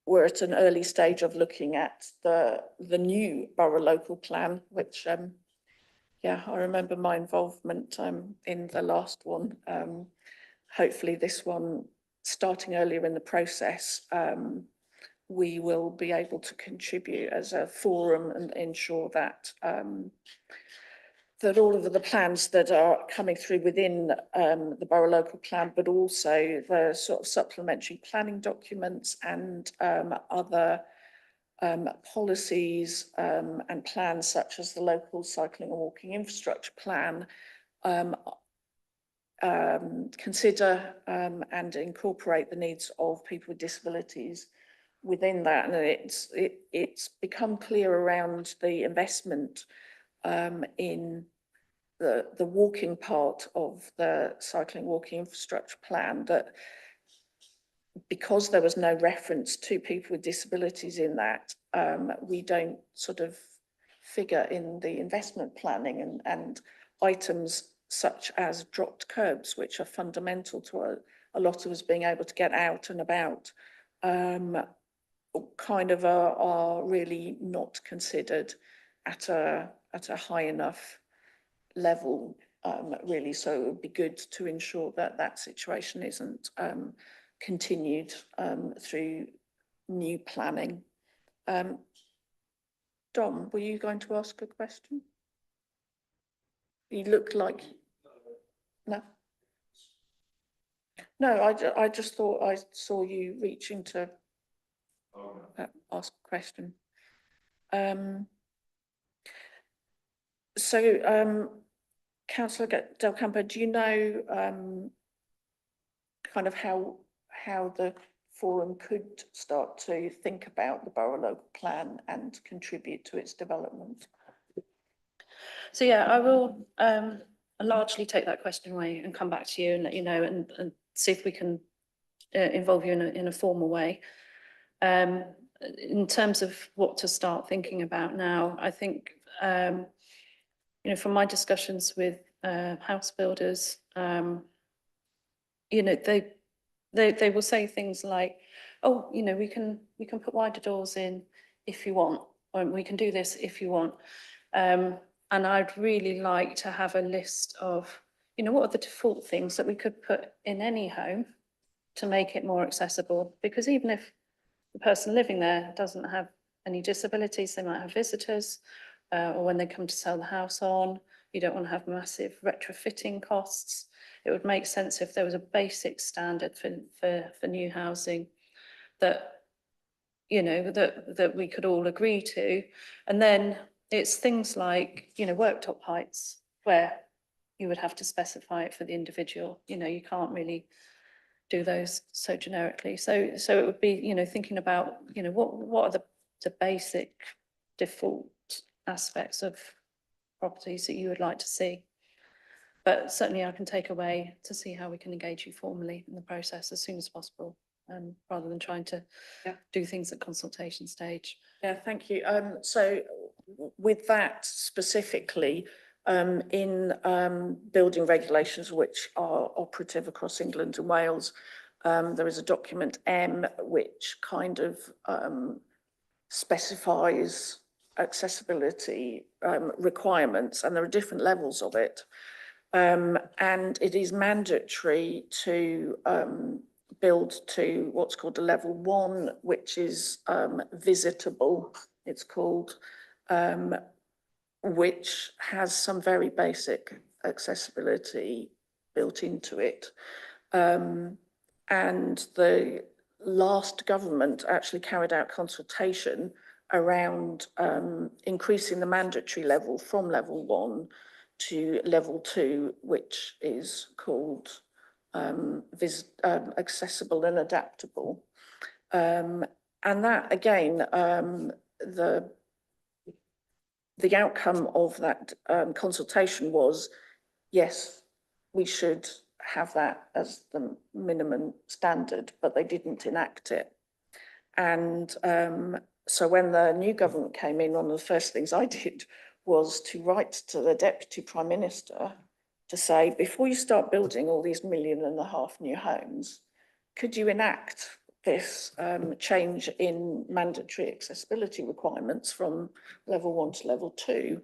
D: we're at an early stage of looking at the new borough local plan, which, yeah, I remember my involvement in the last one. Hopefully this one, starting earlier in the process, we will be able to contribute as a forum and ensure that that all of the plans that are coming through within the borough local plan, but also the sort of supplementary planning documents and other policies and plans such as the local cycling and walking infrastructure plan, consider and incorporate the needs of people with disabilities within that. And it's become clear around the investment in the walking part of the cycling walking infrastructure plan that because there was no reference to people with disabilities in that, we don't sort of figure in the investment planning and items such as dropped curbs, which are fundamental to a lot of us being able to get out and about, kind of are really not considered at a high enough level, really. So it would be good to ensure that that situation isn't continued through new planning. Dom, were you going to ask a question? You look like... No? No, I just thought I saw you reaching to ask a question. Councillor Del Campo, do you know kind of how the forum could start to think about the borough local plan and contribute to its development?
C: So yeah, I will largely take that question away and come back to you and let you know and see if we can involve you in a formal way. In terms of what to start thinking about now, I think, you know, from my discussions with house builders, you know, they will say things like, oh, you know, we can put wider doors in if you want, or we can do this if you want. And I'd really like to have a list of, you know, what are the default things that we could put in any home to make it more accessible? Because even if the person living there doesn't have any disabilities, they might have visitors, or when they come to sell the house on, you don't want to have massive retrofitting costs. It would make sense if there was a basic standard for new housing that, you know, that we could all agree to. And then it's things like, you know, worktop heights, where you would have to specify it for the individual. You know, you can't really do those so generically. So it would be, you know, thinking about, you know, what are the basic default aspects of properties that you would like to see. But certainly I can take away to see how we can engage you formally in the process as soon as possible, rather than trying to do things at consultation stage.
D: Yeah, thank you. So with that specifically, in building regulations which are operative across England and Wales, there is a document M which kind of specifies accessibility requirements, and there are different levels of it. And it is mandatory to build to what's called a level 1, which is visitable, it's called, which has some very basic accessibility built into it. And the last government actually carried out consultation around increasing the mandatory level from level 1 to level 2, which is called accessible and adaptable. And that, again, the outcome of that consultation was, yes, we should have that as the minimum standard, but they didn't enact it. And so when the new government came in, one of the first things I did was to write to the Deputy Prime Minister to say, before you start building all these 1.5 million new homes, could you enact this change in mandatory accessibility requirements from level 1 to level 2?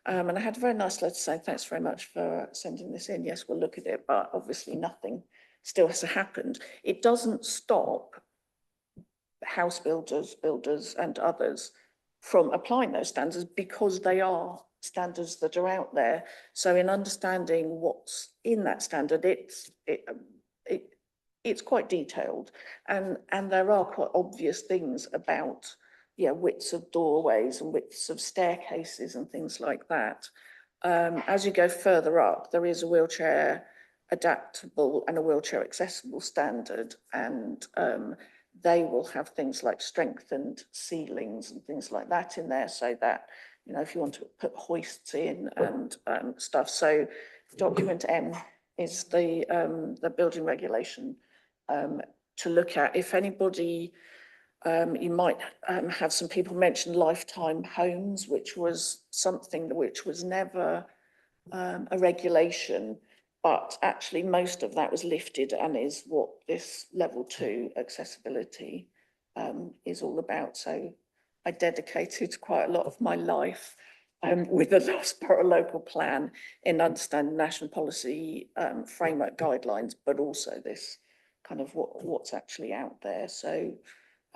D: And I had a very nice letter saying, thanks very much for sending this in. Yes, we'll look at it, but obviously nothing still has happened. It doesn't stop house builders and others from applying those standards, because they are standards that are out there. So in understanding what's in that standard, it's quite detailed, and there are quite obvious things about, yeah, widths of doorways and widths of staircases and things like that. As you go further up, there is a wheelchair adaptable and a wheelchair accessible standard, and they will have things like strengthened ceilings and things like that in there, so that, you know, if you want to put hoists in and stuff. So document M is the building regulation to look at. If anybody, you might have some people mention lifetime homes, which was something which was never a regulation, but actually most of that was lifted and is what this level 2 accessibility is all about. So I dedicated quite a lot of my life with the last Borough local plan in understanding national policy framework guidelines, but also this kind of what's actually out there. So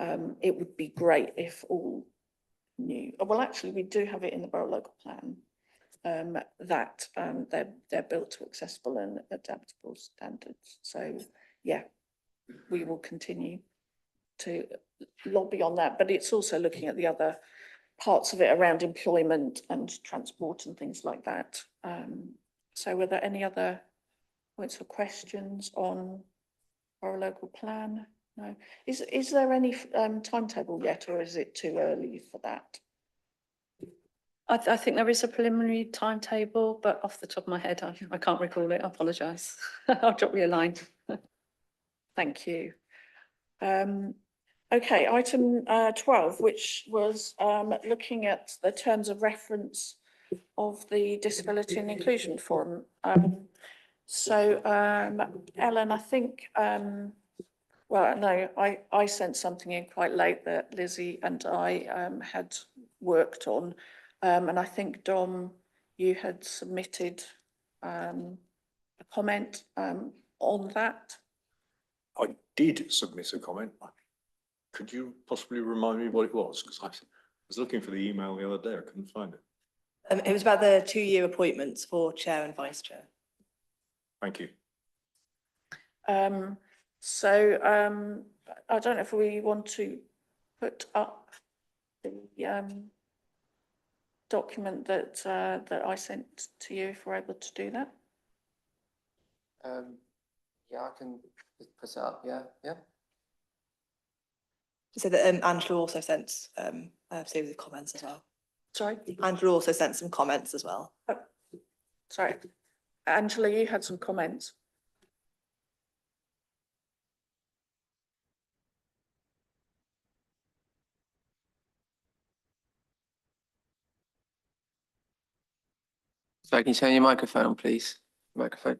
D: it would be great if all knew. Well, actually, we do have it in the Borough local plan that they're built to accessible and adaptable standards. So yeah, we will continue to lobby on that, but it's also looking at the other parts of it around employment and transport and things like that. So were there any other points or questions on our local plan? No. Is there any timetable yet, or is it too early for that?
C: I think there is a preliminary timetable, but off the top of my head, I can't recall it. I apologise. I'll drop you a line. Thank you. Okay, item 12, which was looking at the terms of reference of the Disability and Inclusion Forum. Ellen, I think, well, no, I sent something in quite late that Lizzie and I had worked on. And I think, Dom, you had submitted a comment on that.
F: I did submit a comment. Could you possibly remind me what it was? Because I was looking for the email the other day, I couldn't find it.
H: It was about the 2-year appointments for chair and vice chair.
F: Thank you.
D: I don't know if we want to put up the document that that I sent to you, if we're able to do that.
A: Yeah, I can put it up. Yeah.
H: So that Andrew also sent a series of comments as well.
D: Sorry?
H: Andrew also sent some comments as well.
D: Oh, sorry. Angela, you had some comments.
A: So can you turn your microphone on, please? Microphone.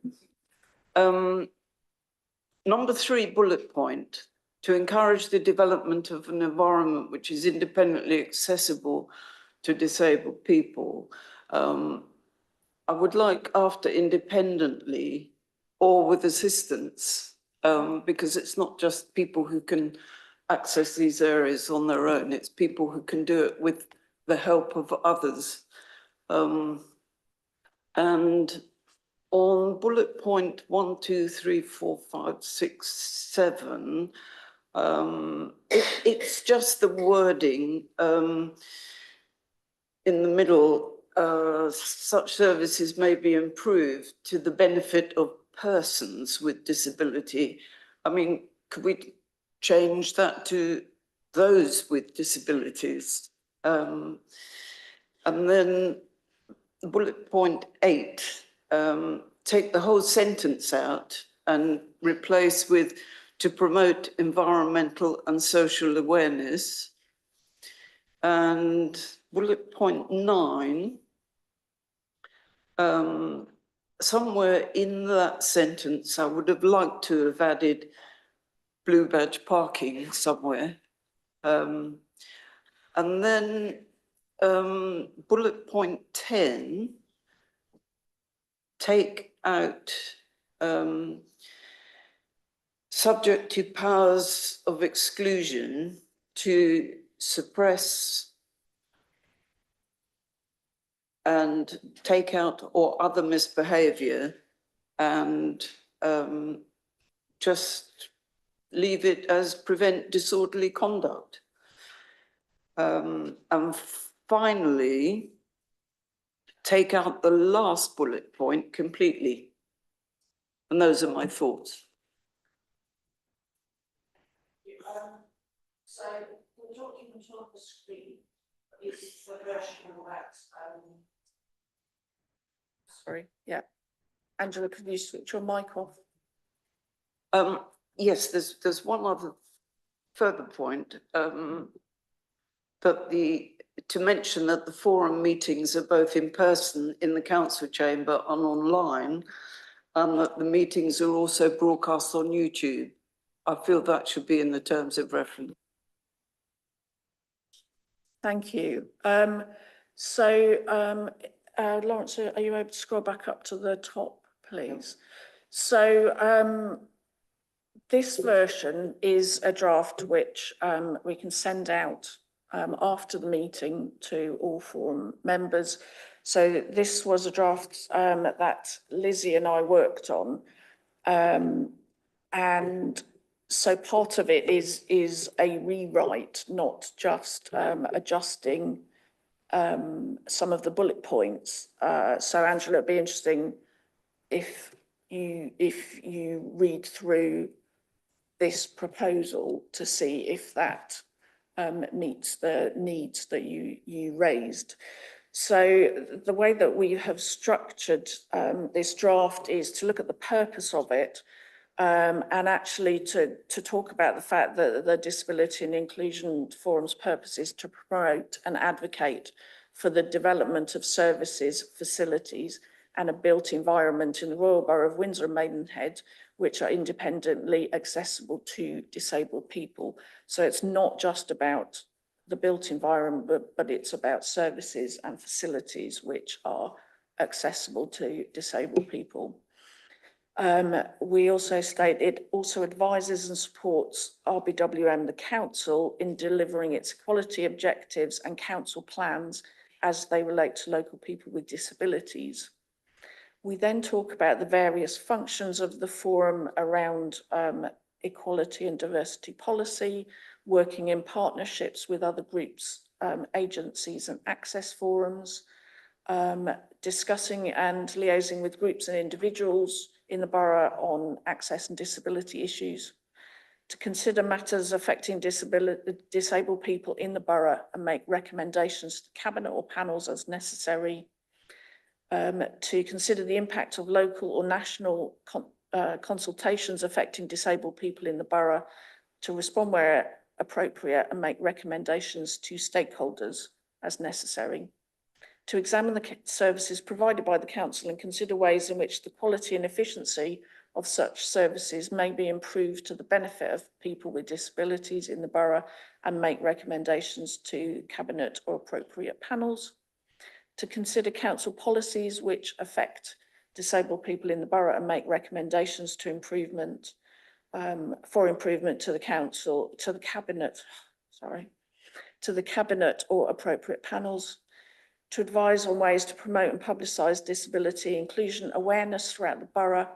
S: Number 3 bullet point, to encourage the development of an environment which is independently accessible to disabled people. I would like after independently or with assistance, because it's not just people who can access these areas on their own, it's people who can do it with the help of others. And on bullet point 1, 2, 3, 4, 5, 6, 7, it's just the wording in the middle. Such services may be improved to the benefit of persons with disability. I mean, could we change that to those with disabilities? And then bullet point 8, take the whole sentence out and replace with to promote environmental and social awareness. And bullet point 9, somewhere in that sentence, I would have liked to have added blue badge parking somewhere. And then bullet point 10, take out subject to powers of exclusion to suppress and take out or other misbehaviour, and just leave it as prevent disorderly conduct. And finally, take out the last bullet point completely. And those are my thoughts.
D: So the document on the screen is the version that sorry, yeah. Angela, could you switch your mic off?
S: yes, there's one other further point, that to mention that the forum meetings are both in person in the council chamber and online, and that the meetings are also broadcast on YouTube. I feel that should be in the terms of reference.
D: Thank you. Lawrence, are you able to scroll back up to the top, please? So this version is a draft which we can send out after the meeting to all forum members. So this was a draft that Lizzie and I worked on. And so part of it is a rewrite, not just adjusting some of the bullet points. So Angela, it'd be interesting if you read through this proposal to see if that meets the needs that you raised. So the way that we have structured this draft is to look at the purpose of it, and actually to talk about the fact that the Disability and Inclusion Forum's purpose is to promote and advocate for the development of services, facilities, and a built environment in the Royal Borough of Windsor and Maidenhead, which are independently accessible to disabled people. So it's not just about the built environment, but it's about services and facilities which are accessible to disabled people. We also state it also advises and supports RBWM, the council, in delivering its equality objectives and council plans as they relate to local people with disabilities. We then talk about the various functions of the forum around equality and diversity policy, working in partnerships with other groups, agencies and access forums, discussing and liaising with groups and individuals in the borough on access and disability issues, to consider matters affecting disabled people in the borough and make recommendations to cabinet or panels as necessary, to consider the impact of local or national consultations affecting disabled people in the borough, to respond where appropriate and make recommendations to stakeholders as necessary, to examine the services provided by the council and consider ways in which the quality and efficiency of such services may be improved to the benefit of people with disabilities in the borough and make recommendations to cabinet or appropriate panels, to consider council policies which affect disabled people in the borough and make recommendations to improvement to the council, to the cabinet or appropriate panels, to advise on ways to promote and publicise disability inclusion awareness throughout the borough,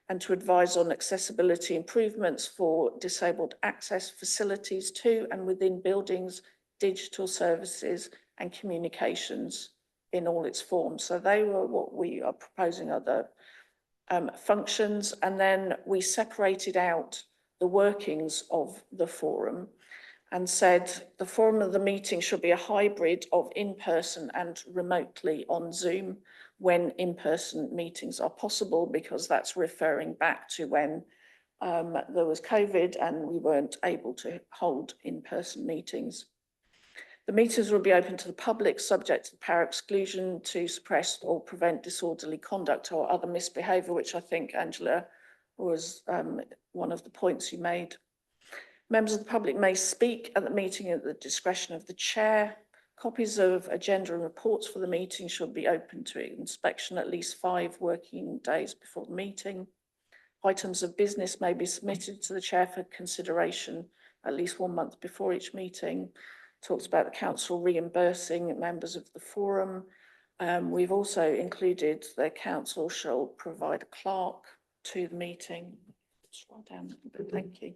D: and to advise on accessibility improvements for disabled access facilities to and within buildings, digital services and communications in all its forms. So they were what we are proposing are the functions, and then we separated out the workings of the forum and said the forum of the meeting should be a hybrid of in-person and remotely on Zoom when in-person meetings are possible, because that's referring back to when there was COVID and we weren't able to hold in-person meetings. The meetings will be open to the public, subject to power exclusion to suppress or prevent disorderly conduct or other misbehaviour, which I think, Angela, was one of the points you made. Members of the public may speak at the meeting at the discretion of the chair. Copies of agenda and reports for the meeting should be open to inspection at least 5 working days before the meeting. Items of business may be submitted to the chair for consideration at least 1 month before each meeting. Talks about the council reimbursing members of the forum. We've also included the council shall provide a clerk to the meeting. Scroll down a bit, thank you.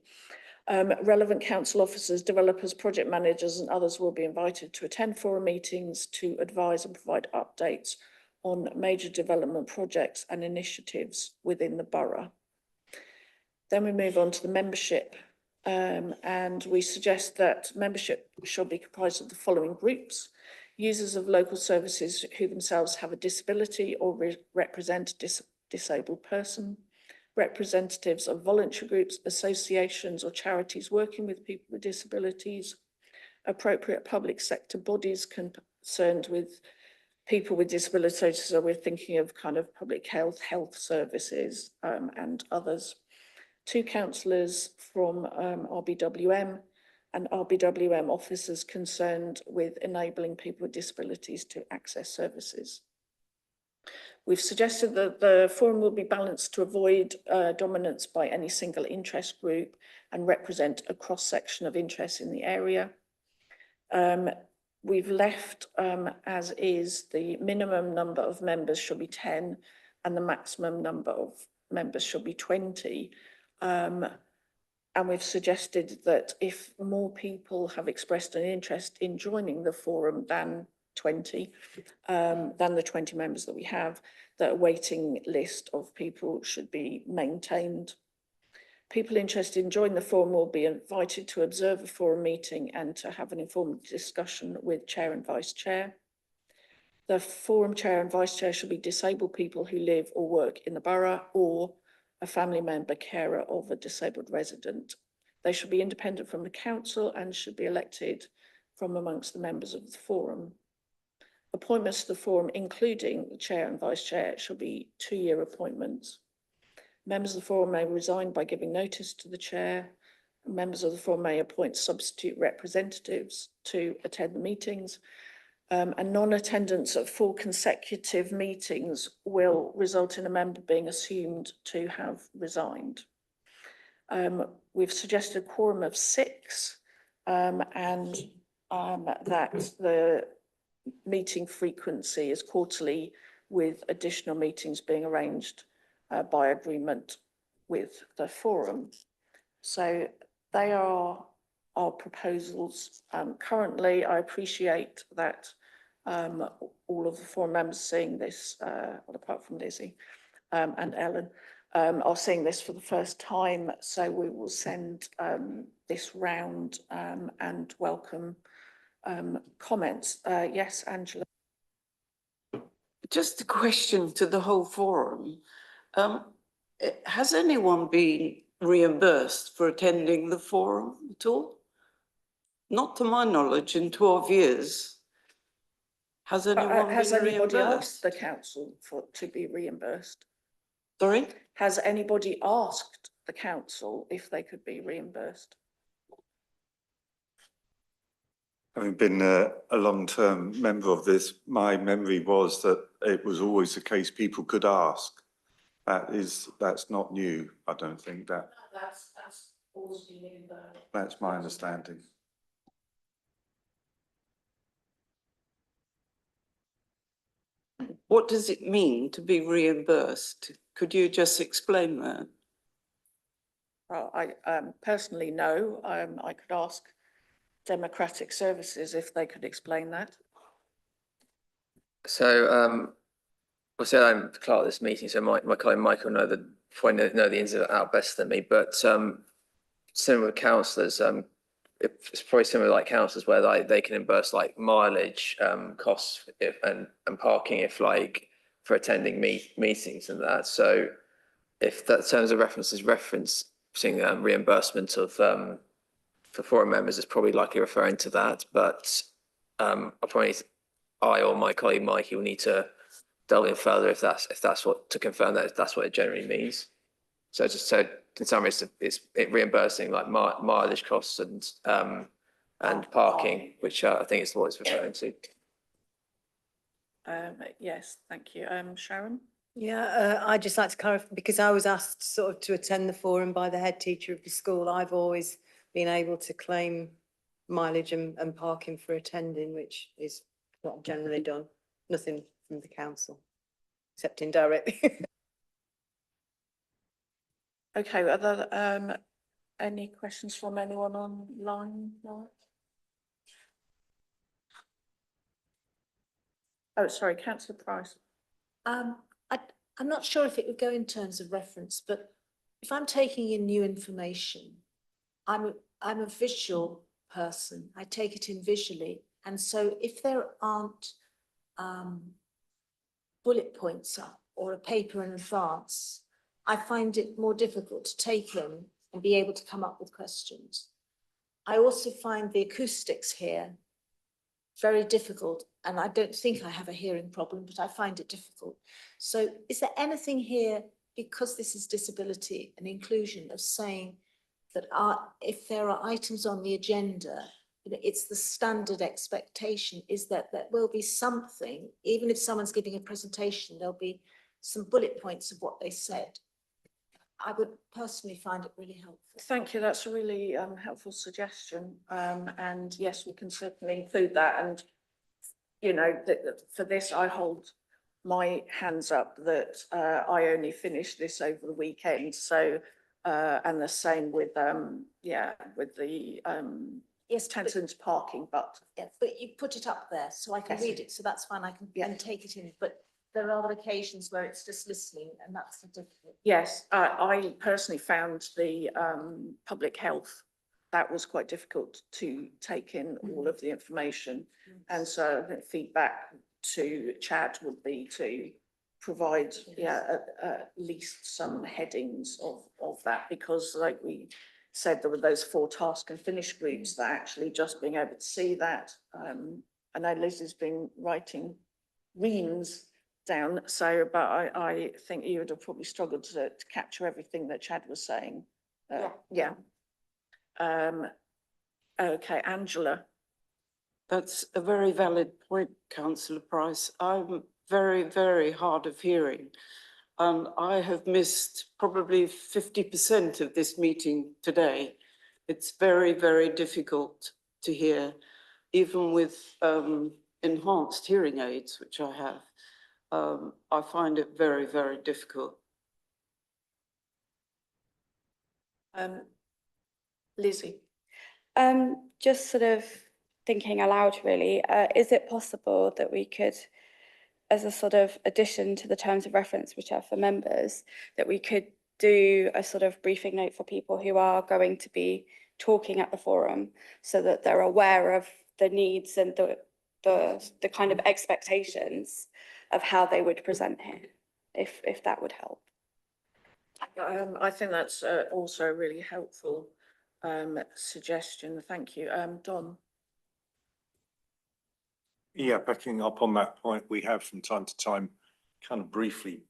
D: Relevant council officers, developers, project managers and others will be invited to attend forum meetings to advise and provide updates on major development projects and initiatives within the borough. Then we move on to the membership, and we suggest that membership shall be comprised of the following groups: users of local services who themselves have a disability or represent a disabled person, representatives of voluntary groups, associations or charities working with people with disabilities, appropriate public sector bodies concerned with people with disabilities. So we're thinking of kind of public health services and others. 2 councillors from RBWM and RBWM officers concerned with enabling people with disabilities to access services. We've suggested that the forum will be balanced to avoid dominance by any single interest group and represent a cross-section of interest in the area. We've left as is the minimum number of members should be 10 and the maximum number of members should be 20. And we've suggested that if more people have expressed an interest in joining the forum than the 20 members that we have, that a waiting list of people should be maintained. People interested in joining the forum will be invited to observe a forum meeting and to have an informed discussion with chair and vice chair. The forum chair and vice chair should be disabled people who live or work in the borough or a family member carer of a disabled resident. They should be independent from the council and should be elected from amongst the members of the forum. Appointments to the forum, including the chair and vice chair, shall be 2-year appointments. Members of the forum may resign by giving notice to the chair. Members of the forum may appoint substitute representatives to attend the meetings. And non-attendance at 4 consecutive meetings will result in a member being assumed to have resigned. We've suggested a quorum of 6 and that the meeting frequency is quarterly, with additional meetings being arranged by agreement with the forum. So they are our proposals. Currently, I appreciate that all of the forum members seeing this, well, apart from Lizzie and Ellen, are seeing this for the first time. So we will send this round and welcome comments. Yes, Angela.
S: Just a question to the whole forum. Has anyone been reimbursed for attending the forum at all? Not to my knowledge, in 12 years. Has anyone
D: Has
S: been
D: anybody
S: reimbursed?
D: asked the council to be reimbursed?
S: Sorry?
D: Has anybody asked the council if they could be reimbursed?
E: Having been a long-term member of this, my memory was that it was always the case people could ask. That's not new, I don't think.
D: That's always been reimbursed.
E: That's my understanding.
S: What does it mean to be reimbursed? Could you just explain that?
D: Well, I personally know. I could ask Democratic Services if they could explain that.
A: So, obviously I'm the clerk of this meeting, so my colleague Michael know the ins and outs better than me. But similar with councillors, it's probably similar like councillors where they can reimburse like mileage costs and parking if like for attending meetings and that. So if that terms of reference is referencing reimbursement of for forum members, it's probably likely referring to that. But I or my colleague Mikey will need to delve in further if that's what to confirm that that's what it generally means. So just so in summary, it's reimbursing like mileage costs and parking, which I think is what it's referring to.
D: Yes, thank you. Sharon?
H: Yeah, I'd just like to clarify, because I was asked sort of to attend the forum by the head teacher of the school. I've always been able to claim mileage and parking for attending, which is what I've generally done. Nothing from the council, except indirectly.
D: Okay, are there any questions from anyone online? No? Oh, sorry, Councillor Price.
R: I'm not sure if it would go in terms of reference, but if I'm taking in new information, I'm a visual person. I take it in visually. And so if there aren't bullet points up or a paper in advance, I find it more difficult to take in and be able to come up with questions. I also find the acoustics here very difficult, and I don't think I have a hearing problem, but I find it difficult. So is there anything here, because this is disability and inclusion, of saying that if there are items on the agenda, it's the standard expectation is that there will be something, even if someone's giving a presentation, there'll be some bullet points of what they said. I would personally find it really helpful.
D: Thank you. That's a really helpful suggestion. And yes, we can certainly include that. And, you know, for this, I hold my hands up that I only finished this over the weekend. So, and the same with, with the
R: yes,
D: Tenson's parking, but.
R: Yeah, but you put it up there so I can read it. So that's fine. I can and take it in. But there are other occasions where it's just listening, and that's the difficult.
D: Yes, I personally found the public health, that was quite difficult to take in all of the information. And so the feedback to Chad would be to provide, at least some headings of that, because like we said, there were those 4 task and finish groups that actually just being able to see that. I know Liz has been writing reams down, so but I think you would have probably struggled to capture everything that Chad was saying. Okay, Angela.
S: That's a very valid point, Councillor Price. I'm very, very hard of hearing, and I have missed probably 50% of this meeting today. It's very, very difficult to hear, even with enhanced hearing aids, which I have. I find it very, very difficult.
D: Lizzie.
B: Just sort of thinking aloud, really, is it possible that we could, as a sort of addition to the terms of reference, which are for members, that we could do a sort of briefing note for people who are going to be talking at the forum, so that they're aware of the needs and the kind of expectations of how they would present here, if that would help.
D: I think that's also a really helpful suggestion. Thank you. Don.
F: Yeah, backing up on that point, we have from time to time kind of briefly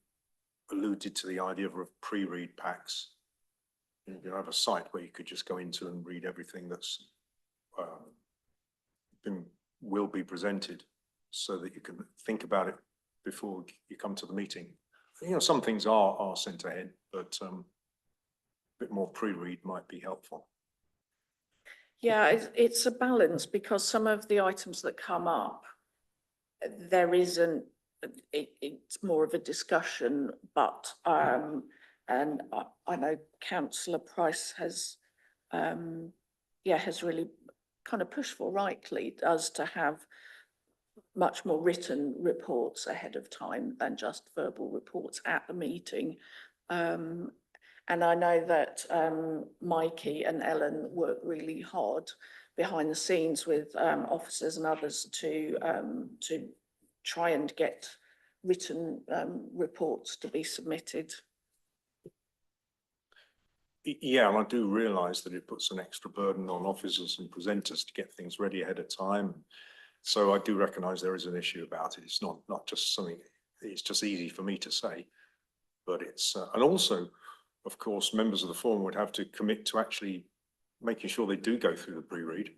F: alluded to the idea of pre-read packs. You have a site where you could just go into and read everything that's will be presented, so that you can think about it before you come to the meeting. You know, some things are sent ahead, but a bit more pre-read might be helpful.
D: Yeah, it's a balance, because some of the items that come up, there isn't, it's more of a discussion, but and I know Councillor Price has has really kind of pushed for, rightly, us to have much more written reports ahead of time than just verbal reports at the meeting. And I know that Mikey and Ellen work really hard behind the scenes with officers and others to try and get written reports to be submitted.
F: Yeah, and I do realise that it puts an extra burden on officers and presenters to get things ready ahead of time. So I do recognise there is an issue about it. It's not just something, it's just easy for me to say, but it's, and also, of course, members of the forum would have to commit to actually making sure they do go through the pre-read.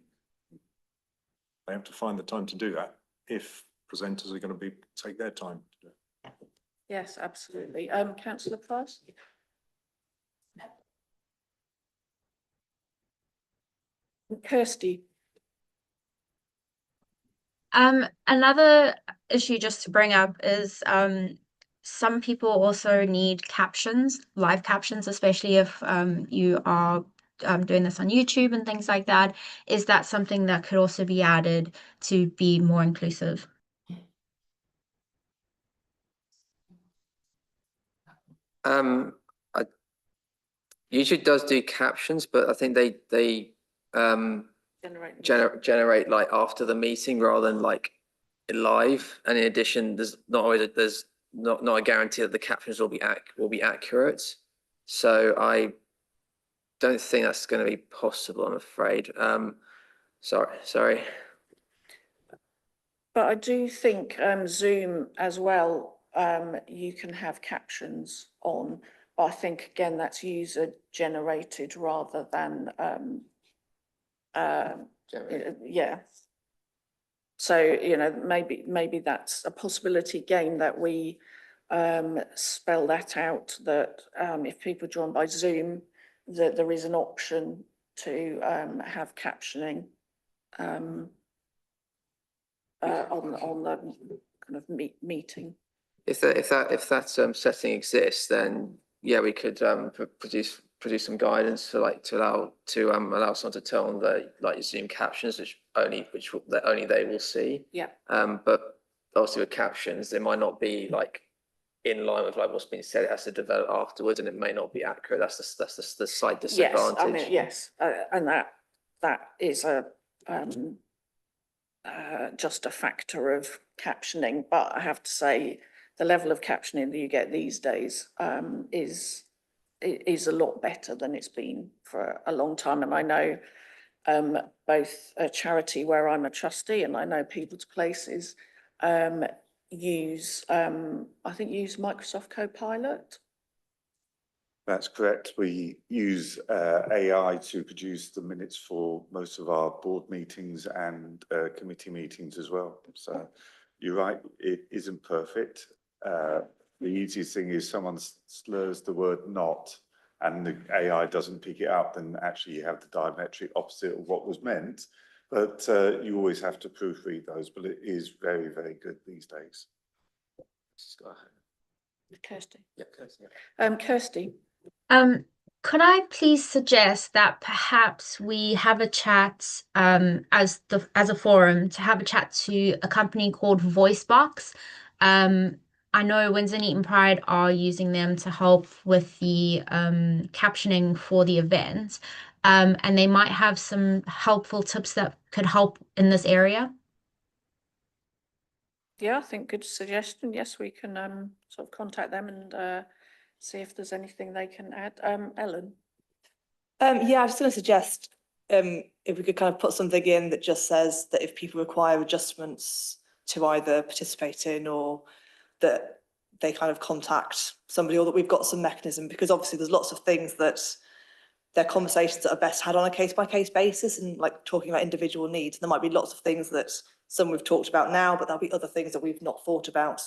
F: They have to find the time to do that if presenters are going to take their time to do it.
D: Yes, absolutely. Councillor Price? Kirsty.
P: Another issue just to bring up is some people also need captions, live captions, especially if you are doing this on YouTube and things like that. Is that something that could also be added to be more inclusive?
A: YouTube does do captions, but I think they generate like after the meeting rather than like live. And in addition, there's not a guarantee that the captions will be accurate. So I don't think that's going to be possible, I'm afraid. Sorry.
D: But I do think Zoom as well, you can have captions on, but I think again that's user generated rather than yeah. So, you know, maybe that's a possibility again that we spell that out, that if people join by Zoom, that there is an option to have captioning on the kind of meeting.
A: If that setting exists, then yeah, we could produce some guidance for to allow someone to turn on the Zoom captions, which only they will see.
D: Yeah.
A: But obviously with captions, they might not be in line with what's been said. It has to develop afterwards, and it may not be accurate. That's the slight disadvantage.
D: Yes, I mean, yes, and that is a just a factor of captioning. But I have to say, the level of captioning that you get these days is a lot better than it's been for a long time. And I know both a charity where I'm a trustee, and I know People to Places use Microsoft Copilot.
E: That's correct. We use AI to produce the minutes for most of our board meetings and committee meetings as well. So you're right, it isn't perfect. The easiest thing is someone slurs the word "not" and the AI doesn't pick it up, then actually you have the diametric opposite of what was meant. But you always have to proofread those, but it is very, very good these days.
D: Kirsty.
A: Yeah, Kirsty.
D: Kirsty.
P: Could I please suggest that perhaps we have a chat as a forum to have a chat to a company called VoiceBox. I know Windsor and Eton Pride are using them to help with the captioning for the event, and they might have some helpful tips that could help in this area.
D: Yeah, I think good suggestion. Yes, we can sort of contact them and see if there's anything they can add. Ellen.
T: Yeah, I was going to suggest if we could kind of put something in that just says that if people require adjustments to either participate in or that they kind of contact somebody, or that we've got some mechanism, because obviously there's lots of things that they're conversations that are best had on a case-by-case basis and talking about individual needs. And there might be lots of things that some we've talked about now, but there'll be other things that we've not thought about.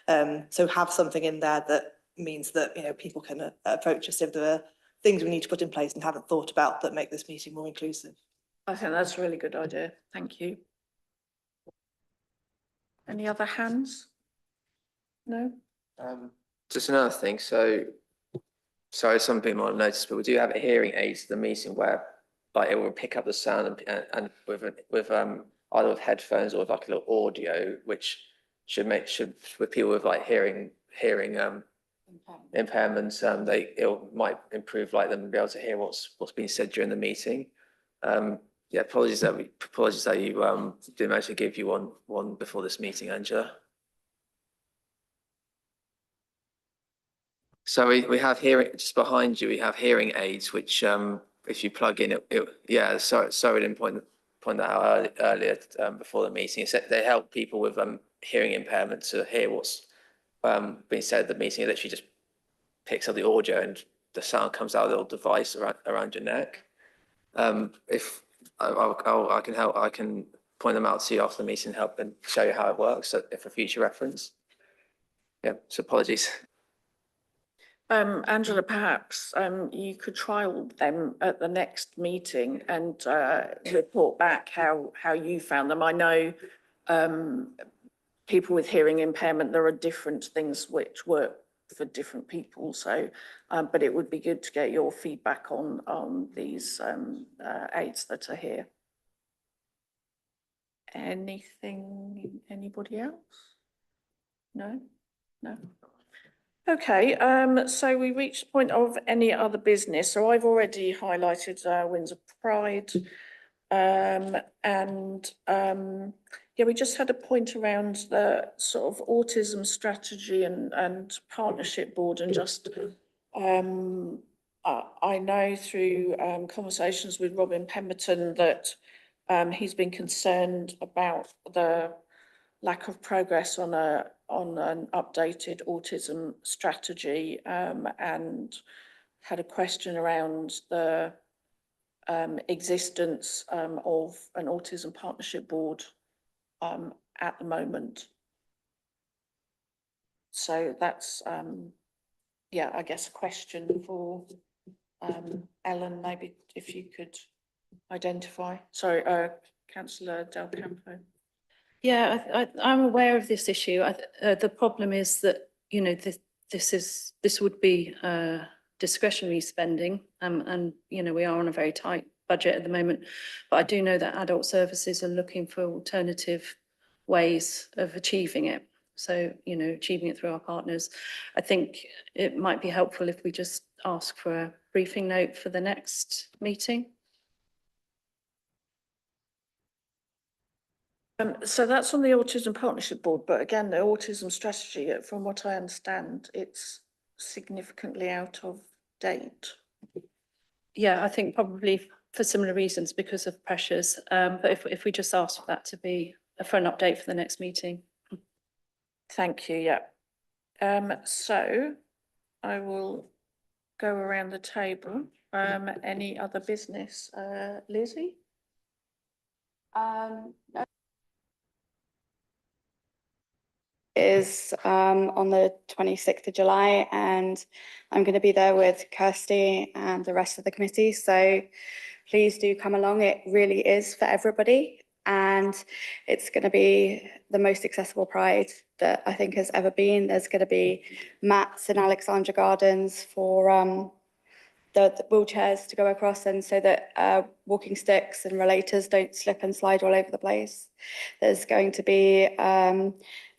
T: So have something in there that means that, you know, people can approach us if there are things we need to put in place and haven't thought about that make this meeting more inclusive.
D: I think that's a really good idea. Thank you. Any other hands? No?
A: Just another thing. So, sorry, some people might have noticed, but we do have a hearing aid to the meeting where it will pick up the sound and with either with headphones or with a little audio, which should with people with hearing impairments, it might improve them be able to hear what's being said during the meeting. Yeah, apologies that you didn't manage to give you one before this meeting, Angela. So we have hearing just behind you. We have hearing aids, which if you plug in, yeah. Sorry, I didn't point that out earlier before the meeting. They help people with hearing impairment to hear what's being said at the meeting. It literally just picks up the audio and the sound comes out of the little device around your neck. If I can help, I can point them out to you after the meeting, help and show you how it works for future reference. Yeah, so apologies.
D: Angela, perhaps you could trial them at the next meeting and report back how you found them. I know people with hearing impairment, there are different things which work for different people. So, but it would be good to get your feedback on these aids that are here. Anybody else? No? No? Okay, so we reached the point of any other business. So I've already highlighted Windsor Pride, and yeah, we just had a point around the sort of autism strategy and partnership board, and just I know through conversations with Robin Pemberton that he's been concerned about the lack of progress on an updated autism strategy, and had a question around the existence of an autism partnership board at the moment. So that's yeah, I guess a question for Ellen, maybe if you could identify. Sorry, Councillor Del Campo.
C: Yeah, I'm aware of this issue. The problem is that, you know, this would be discretionary spending, and you know, we are on a very tight budget at the moment. But I do know that adult services are looking for alternative ways of achieving it. So, you know, achieving it through our partners. I think it might be helpful if we just ask for a briefing note for the next meeting.
D: So that's on the Autism Partnership Board, but again, the autism strategy, from what I understand, it's significantly out of date.
C: Yeah, I think probably for similar reasons because of pressures. But if we just ask for that to be for an update for the next meeting.
D: Thank you. Yeah. So I will go around the table. Any other business? Lizzie?
B: No. Is on the 26th of July, and I'm going to be there with Kirsty and the rest of the committee. So please do come along. It really is for everybody, and it's going to be the most accessible Pride that I think has ever been. There's going to be mats in Alexandra Gardens for the wheelchairs to go across, and so that walking sticks and relators don't slip and slide all over the place. There's going to be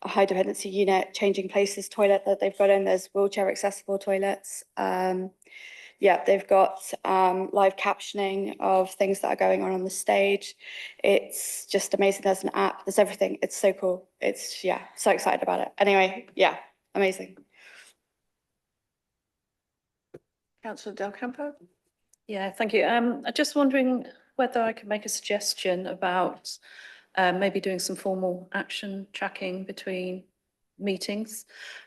B: a high dependency unit changing places toilet that they've got in. There's wheelchair accessible toilets. Yeah, they've got live captioning of things that are going on the stage. It's just amazing. There's an app, there's everything. It's so cool. It's, yeah, so excited about it. Anyway, yeah, amazing.
D: Councillor Del Campo?
C: Yeah, thank you. I'm just wondering whether I could make a suggestion about maybe doing some formal action tracking between meetings.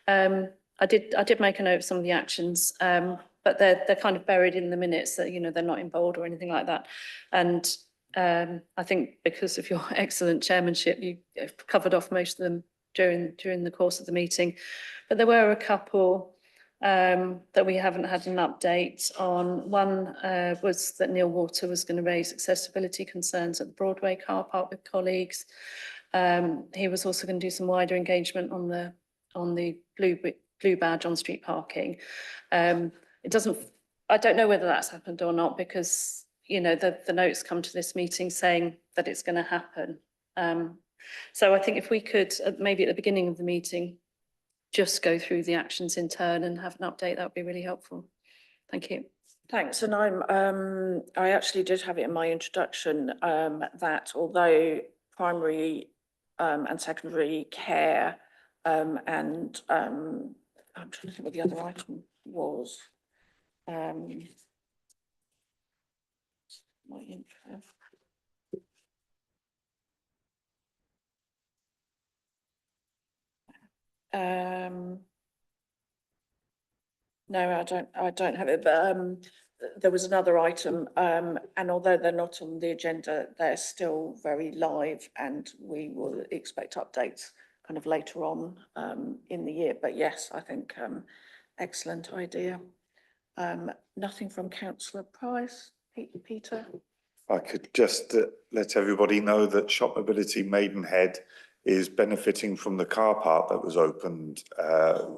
C: I did make a note of some of the actions, but they're kind of buried in the minutes that, you know, they're not in bold or anything like that. And I think because of your excellent chairmanship, you've covered off most of them during the course of the meeting. But there were a couple that we haven't had an update on. One was that Neil Water was going to raise accessibility concerns at the Broadway car park with colleagues. He was also going to do some wider engagement on the blue badge on street parking. I don't know whether that's happened or not, because, you know, the notes come to this meeting saying that it's going to happen. So I think if we could, maybe at the beginning of the meeting, just go through the actions in turn and have an update, that would be really helpful. Thank you.
D: Thanks. And I actually did have it in my introduction that although primary and secondary care and I'm trying to think what the other item was. My intro. No, I don't have it, but there was another item, and although they're not on the agenda, they're still very live, and we will expect updates kind of later on in the year. But yes, I think excellent idea. Nothing from Councillor Price. Peter?
E: I could just let everybody know that Shopmobility Maidenhead is benefiting from the car park that was opened,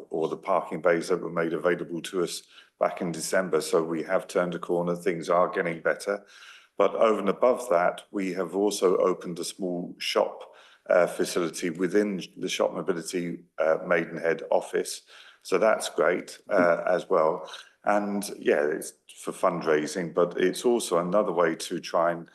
E: or the parking bays that were made available to us back in December. So we have turned a corner, things are getting better. But over and above that, we have also opened a small shop facility within the Shopmobility Maidenhead office. So that's great as well. And yeah, it's for fundraising, but it's also another way to try and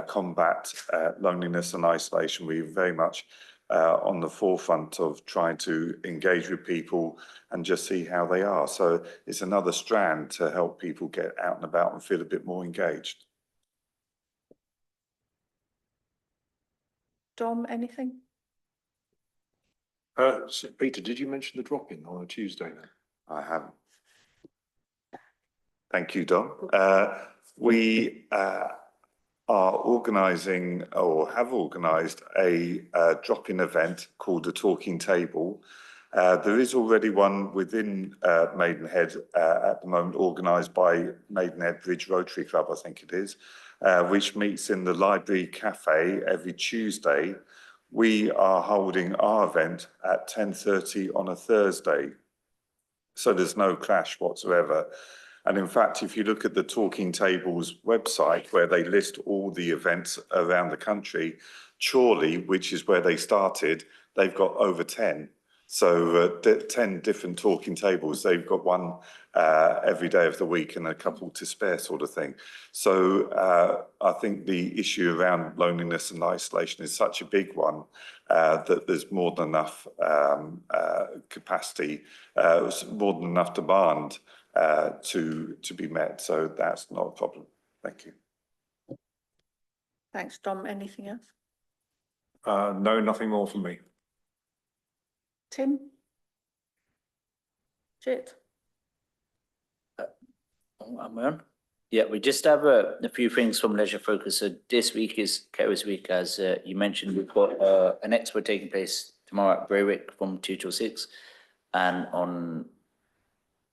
E: combat loneliness and isolation. We very much on the forefront of trying to engage with people and just see how they are. So it's another strand to help people get out and about and feel a bit more engaged.
D: Dom, anything?
F: So Peter, did you mention the drop-in on a Tuesday then?
E: I haven't. Thank you, Dom. We are organising or have organised a drop-in event called the Talking Table. There is already one within Maidenhead at the moment, organised by Maidenhead Bridge Rotary Club, I think it is, which meets in the Library Cafe every Tuesday. We are holding our event at 10:30 on a Thursday, so there's no clash whatsoever. And in fact, if you look at the Talking Tables website, where they list all the events around the country, Chorley, which is where they started, they've got over 10. So 10 different talking tables. They've got one every day of the week and a couple to spare, sort of thing. So I think the issue around loneliness and isolation is such a big one that there's more than enough capacity, more than enough demand to be met. So that's not a problem. Thank you.
D: Thanks, Dom. Anything else?
F: No, nothing more from me.
D: Tim? Jit?
U: Am I on? Yeah, we just have a few things from Leisure Focus. So this week is Carers Week, as you mentioned. We've got an expo taking place tomorrow at Berwick from 2 till 6. And on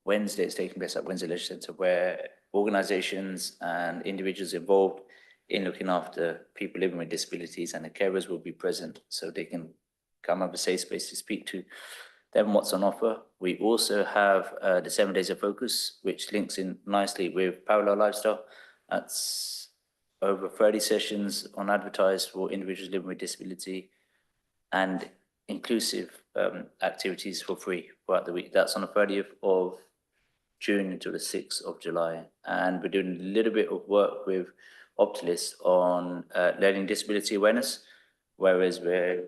U: Wednesday, it's taking place at Windsor Leisure Centre, where organisations and individuals involved in looking after people living with disabilities and the carers will be present, so they can come have a safe space to speak to them what's on offer. We also have the 7 Days of Focus, which links in nicely with Parallel Lifestyle. That's over 30 sessions on advertised for individuals living with disability and inclusive activities for free throughout the week. That's on the 30th of June until the 6th of July. And we're doing a little bit of work with Optilis on learning disability awareness, whereas we're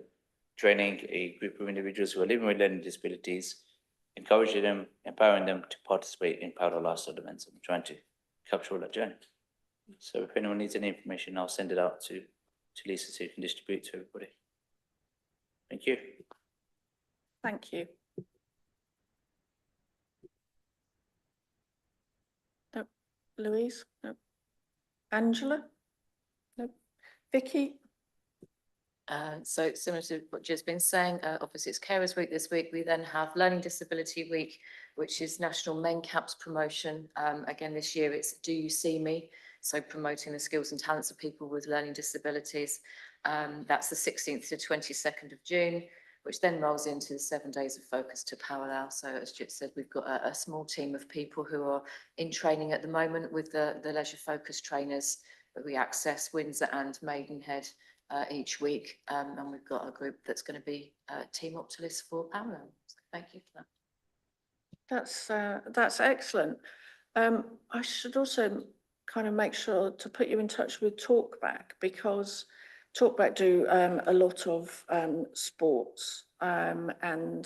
U: training a group of individuals who are living with learning disabilities, encouraging them, empowering them to participate in parallel lifestyle events and trying to capture all that journey. So if anyone needs any information, I'll send it out to Lisa so you can distribute to everybody. Thank you.
D: Thank you. No. Louise? No. Angela? No. Vicky?
K: So similar to what Jill's been saying, obviously it's Carers Week this week. We then have Learning Disability Week, which is National MenCaps promotion. Again, this year it's Do You See Me? So promoting the skills and talents of people with learning disabilities. That's the 16th to 22nd of June, which then rolls into the 7 Days of Focus to Parallel. So as Jill said, we've got a small team of people who are in training at the moment with the Leisure Focus trainers that we access Windsor and Maidenhead each week, and we've got a group that's going to be Team Optilis for Parallel. So thank you for
D: that. That's excellent. I should also kind of make sure to put you in touch with Talkback, because Talkback do a lot of sports and tend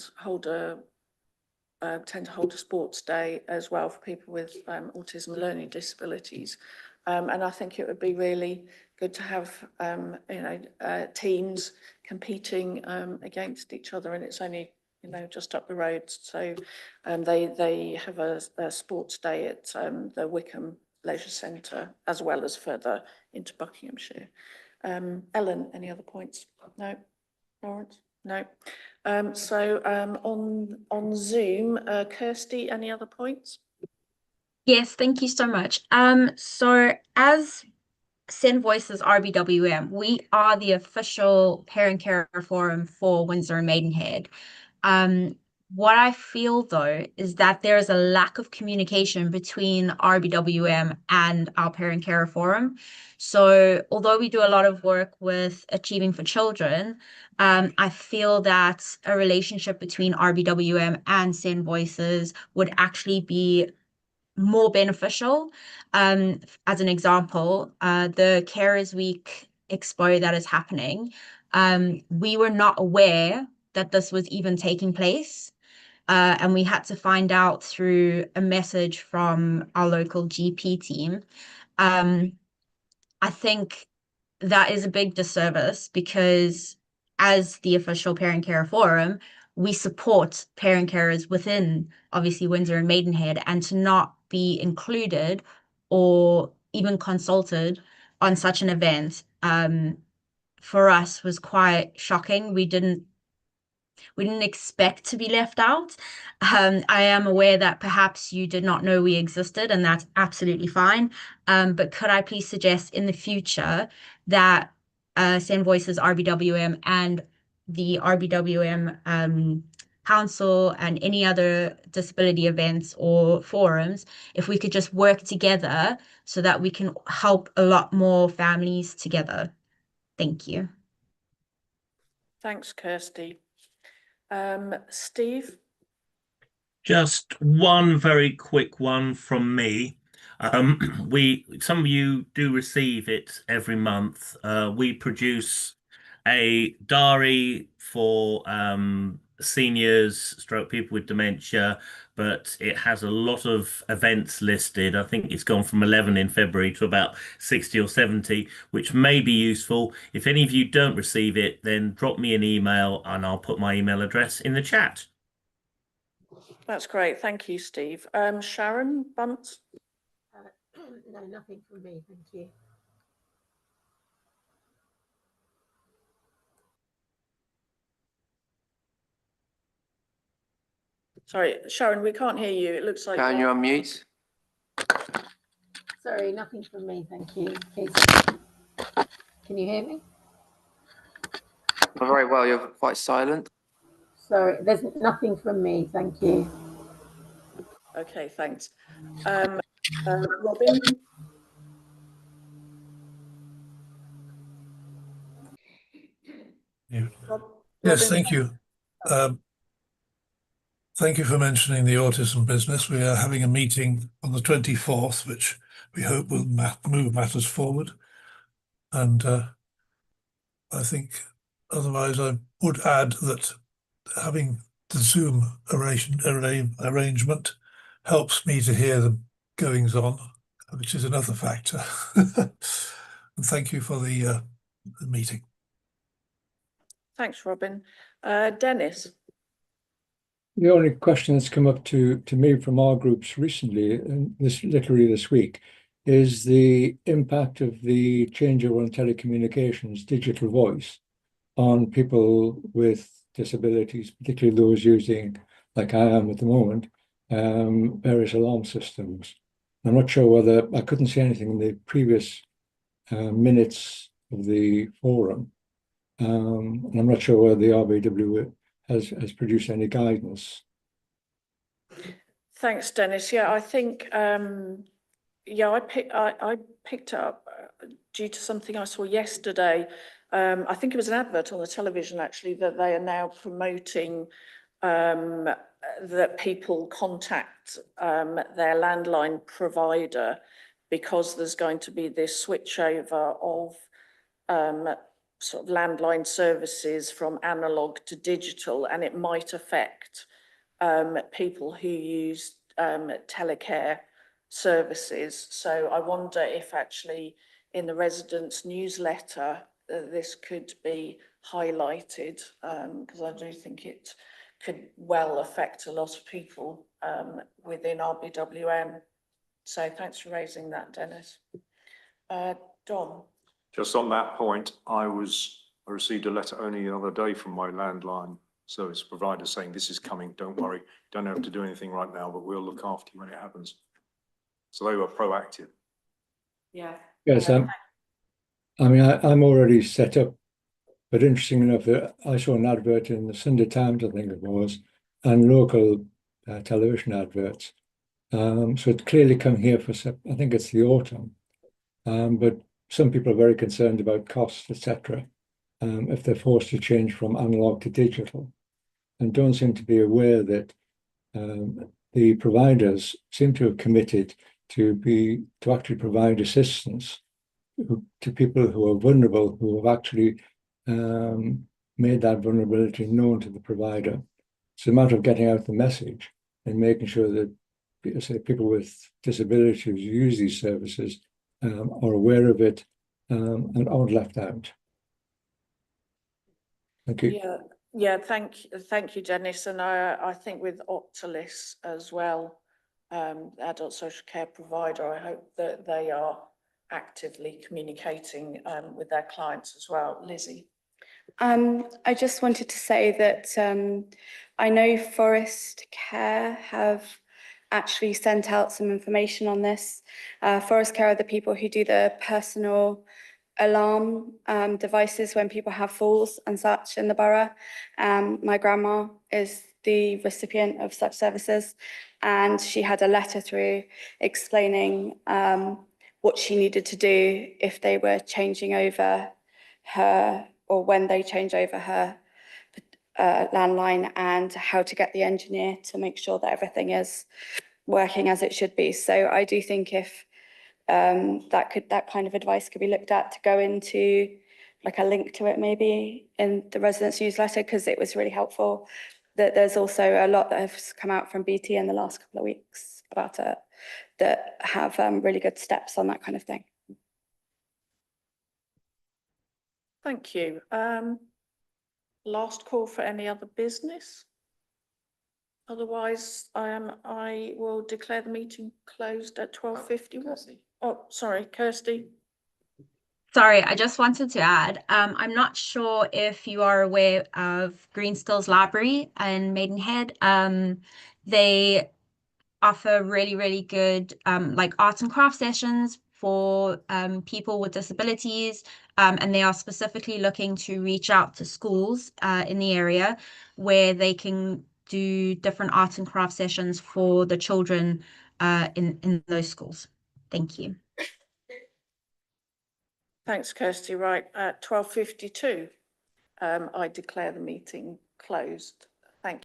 D: to hold a sports day as well for people with autism and learning disabilities. And I think it would be really good to have, teams competing against each other, and it's only, just up the road. So they have a sports day at the Wickham Leisure Centre, as well as further into Buckinghamshire. Ellen, any other points? No. Lawrence? No. So on Zoom, Kirsty, any other points?
P: Yes, thank you so much. So as Send Voices RBWM, we are the official parent care forum for Windsor and Maidenhead. What I feel though is that there is a lack of communication between RBWM and our parent care forum. So although we do a lot of work with Achieving for Children, I feel that a relationship between RBWM and Send Voices would actually be more beneficial. As an example, the Carers Week Expo that is happening, We were not aware that this was even taking place. And we had to find out through a message from our local GP team. I think that is a big disservice because as the official parent care forum, we support parent carers within obviously Windsor and Maidenhead, and to not be included or even consulted on such an event for us was quite shocking. We didn't expect to be left out. I am aware that perhaps you did not know we existed, and that's absolutely fine. But could I please suggest in the future that Send Voices RBWM and the RBWM Council and any other disability events or forums, if we could just work together so that we can help a lot more families together. Thank you.
D: Thanks, Kirsty. Steve?
L: Just one very quick one from me. Some of you do receive it every month. We produce a diary for seniors, stroke people with dementia, but it has a lot of events listed. I think it's gone from 11 in February to about 60 or 70, which may be useful. If any of you don't receive it, then drop me an email and I'll put my email address in the chat.
D: That's great. Thank you, Steve. Sharon Bunce?
Q: No, nothing from me. Thank you.
D: Sorry, Sharon, we can't hear you. It looks like...
A: Sharon, you're on mute.
Q: Sorry, nothing from me. Thank you. Can you hear me?
A: Very well, you're quite silent.
Q: Sorry, there's nothing from me. Thank you.
D: Okay, thanks. Robin?
N: Yeah. Yes, thank you. Thank you for mentioning the autism business. We are having a meeting on the 24th, which we hope will move matters forward. And I think otherwise I would add that having the Zoom arrangement helps me to hear the goings on, which is another factor. And thank you for the meeting.
D: Thanks, Robin. Dennis?
O: The only question that's come up to me from our groups recently, and literally this week, is the impact of the changeover on telecommunications, digital voice, on people with disabilities, particularly those using, like I am at the moment, various alarm systems. I'm not sure whether, I couldn't see anything in the previous minutes of the forum. And I'm not sure whether the RBW has produced any guidance.
D: Thanks, Dennis. Yeah, I think, I picked up due to something I saw yesterday. I think it was an advert on the television, actually, that they are now promoting that people contact their landline provider because there's going to be this switchover of sort of landline services from analog to digital, and it might affect people who use telecare services. So I wonder if actually in the residents' newsletter this could be highlighted, because I do think it could well affect a lot of people within RBWM. So thanks for raising that, Dennis. Don?
F: Just on that point, I received a letter only the other day from my landline service provider saying, this is coming, don't worry, don't have to do anything right now, but we'll look after you when it happens. So they were proactive.
D: Yeah.
O: Yes, I mean, I'm already set up, but interesting enough, I saw an advert in the Sunday Times, I think it was, and local television adverts. So it's clearly come here for, I think it's the autumn, but some people are very concerned about costs, etc. If they're forced to change from analog to digital, and don't seem to be aware that the providers seem to have committed to actually provide assistance to people who are vulnerable, who have actually made that vulnerability known to the provider. It's a matter of getting out the message and making sure that say people with disabilities who use these services are aware of it and aren't left out. Thank you.
D: Thank you, Dennis. And I think with Optalis as well, adult social care provider, I hope that they are actively communicating with their clients as well. Lizzie.
B: I just wanted to say that I know Forest Care have actually sent out some information on this. Forest Care are the people who do the personal alarm devices when people have falls and such in the borough. My grandma is the recipient of such services, and she had a letter through explaining what she needed to do if they were changing over her, or when they change over her landline, and how to get the engineer to make sure that everything is working as it should be. So I do think if that kind of advice could be looked at, to go into like a link to it maybe in the residents' newsletter, because it was really helpful. That there's also a lot that has come out from BT in the last couple of weeks about it that have really good steps on that kind of thing.
D: Thank you. Last call for any other business. Otherwise, I will declare the meeting closed at 12:50. Oh, sorry, Kirsty.
P: Sorry, I just wanted to add, I'm not sure if you are aware of Greenskills Library in Maidenhead. They offer really, really good like arts and craft sessions for people with disabilities, and they are specifically looking to reach out to schools in the area where they can do different arts and craft sessions for the children in those schools. Thank you.
D: Thanks, Kirsty. Right, at 12:52, I declare the meeting closed.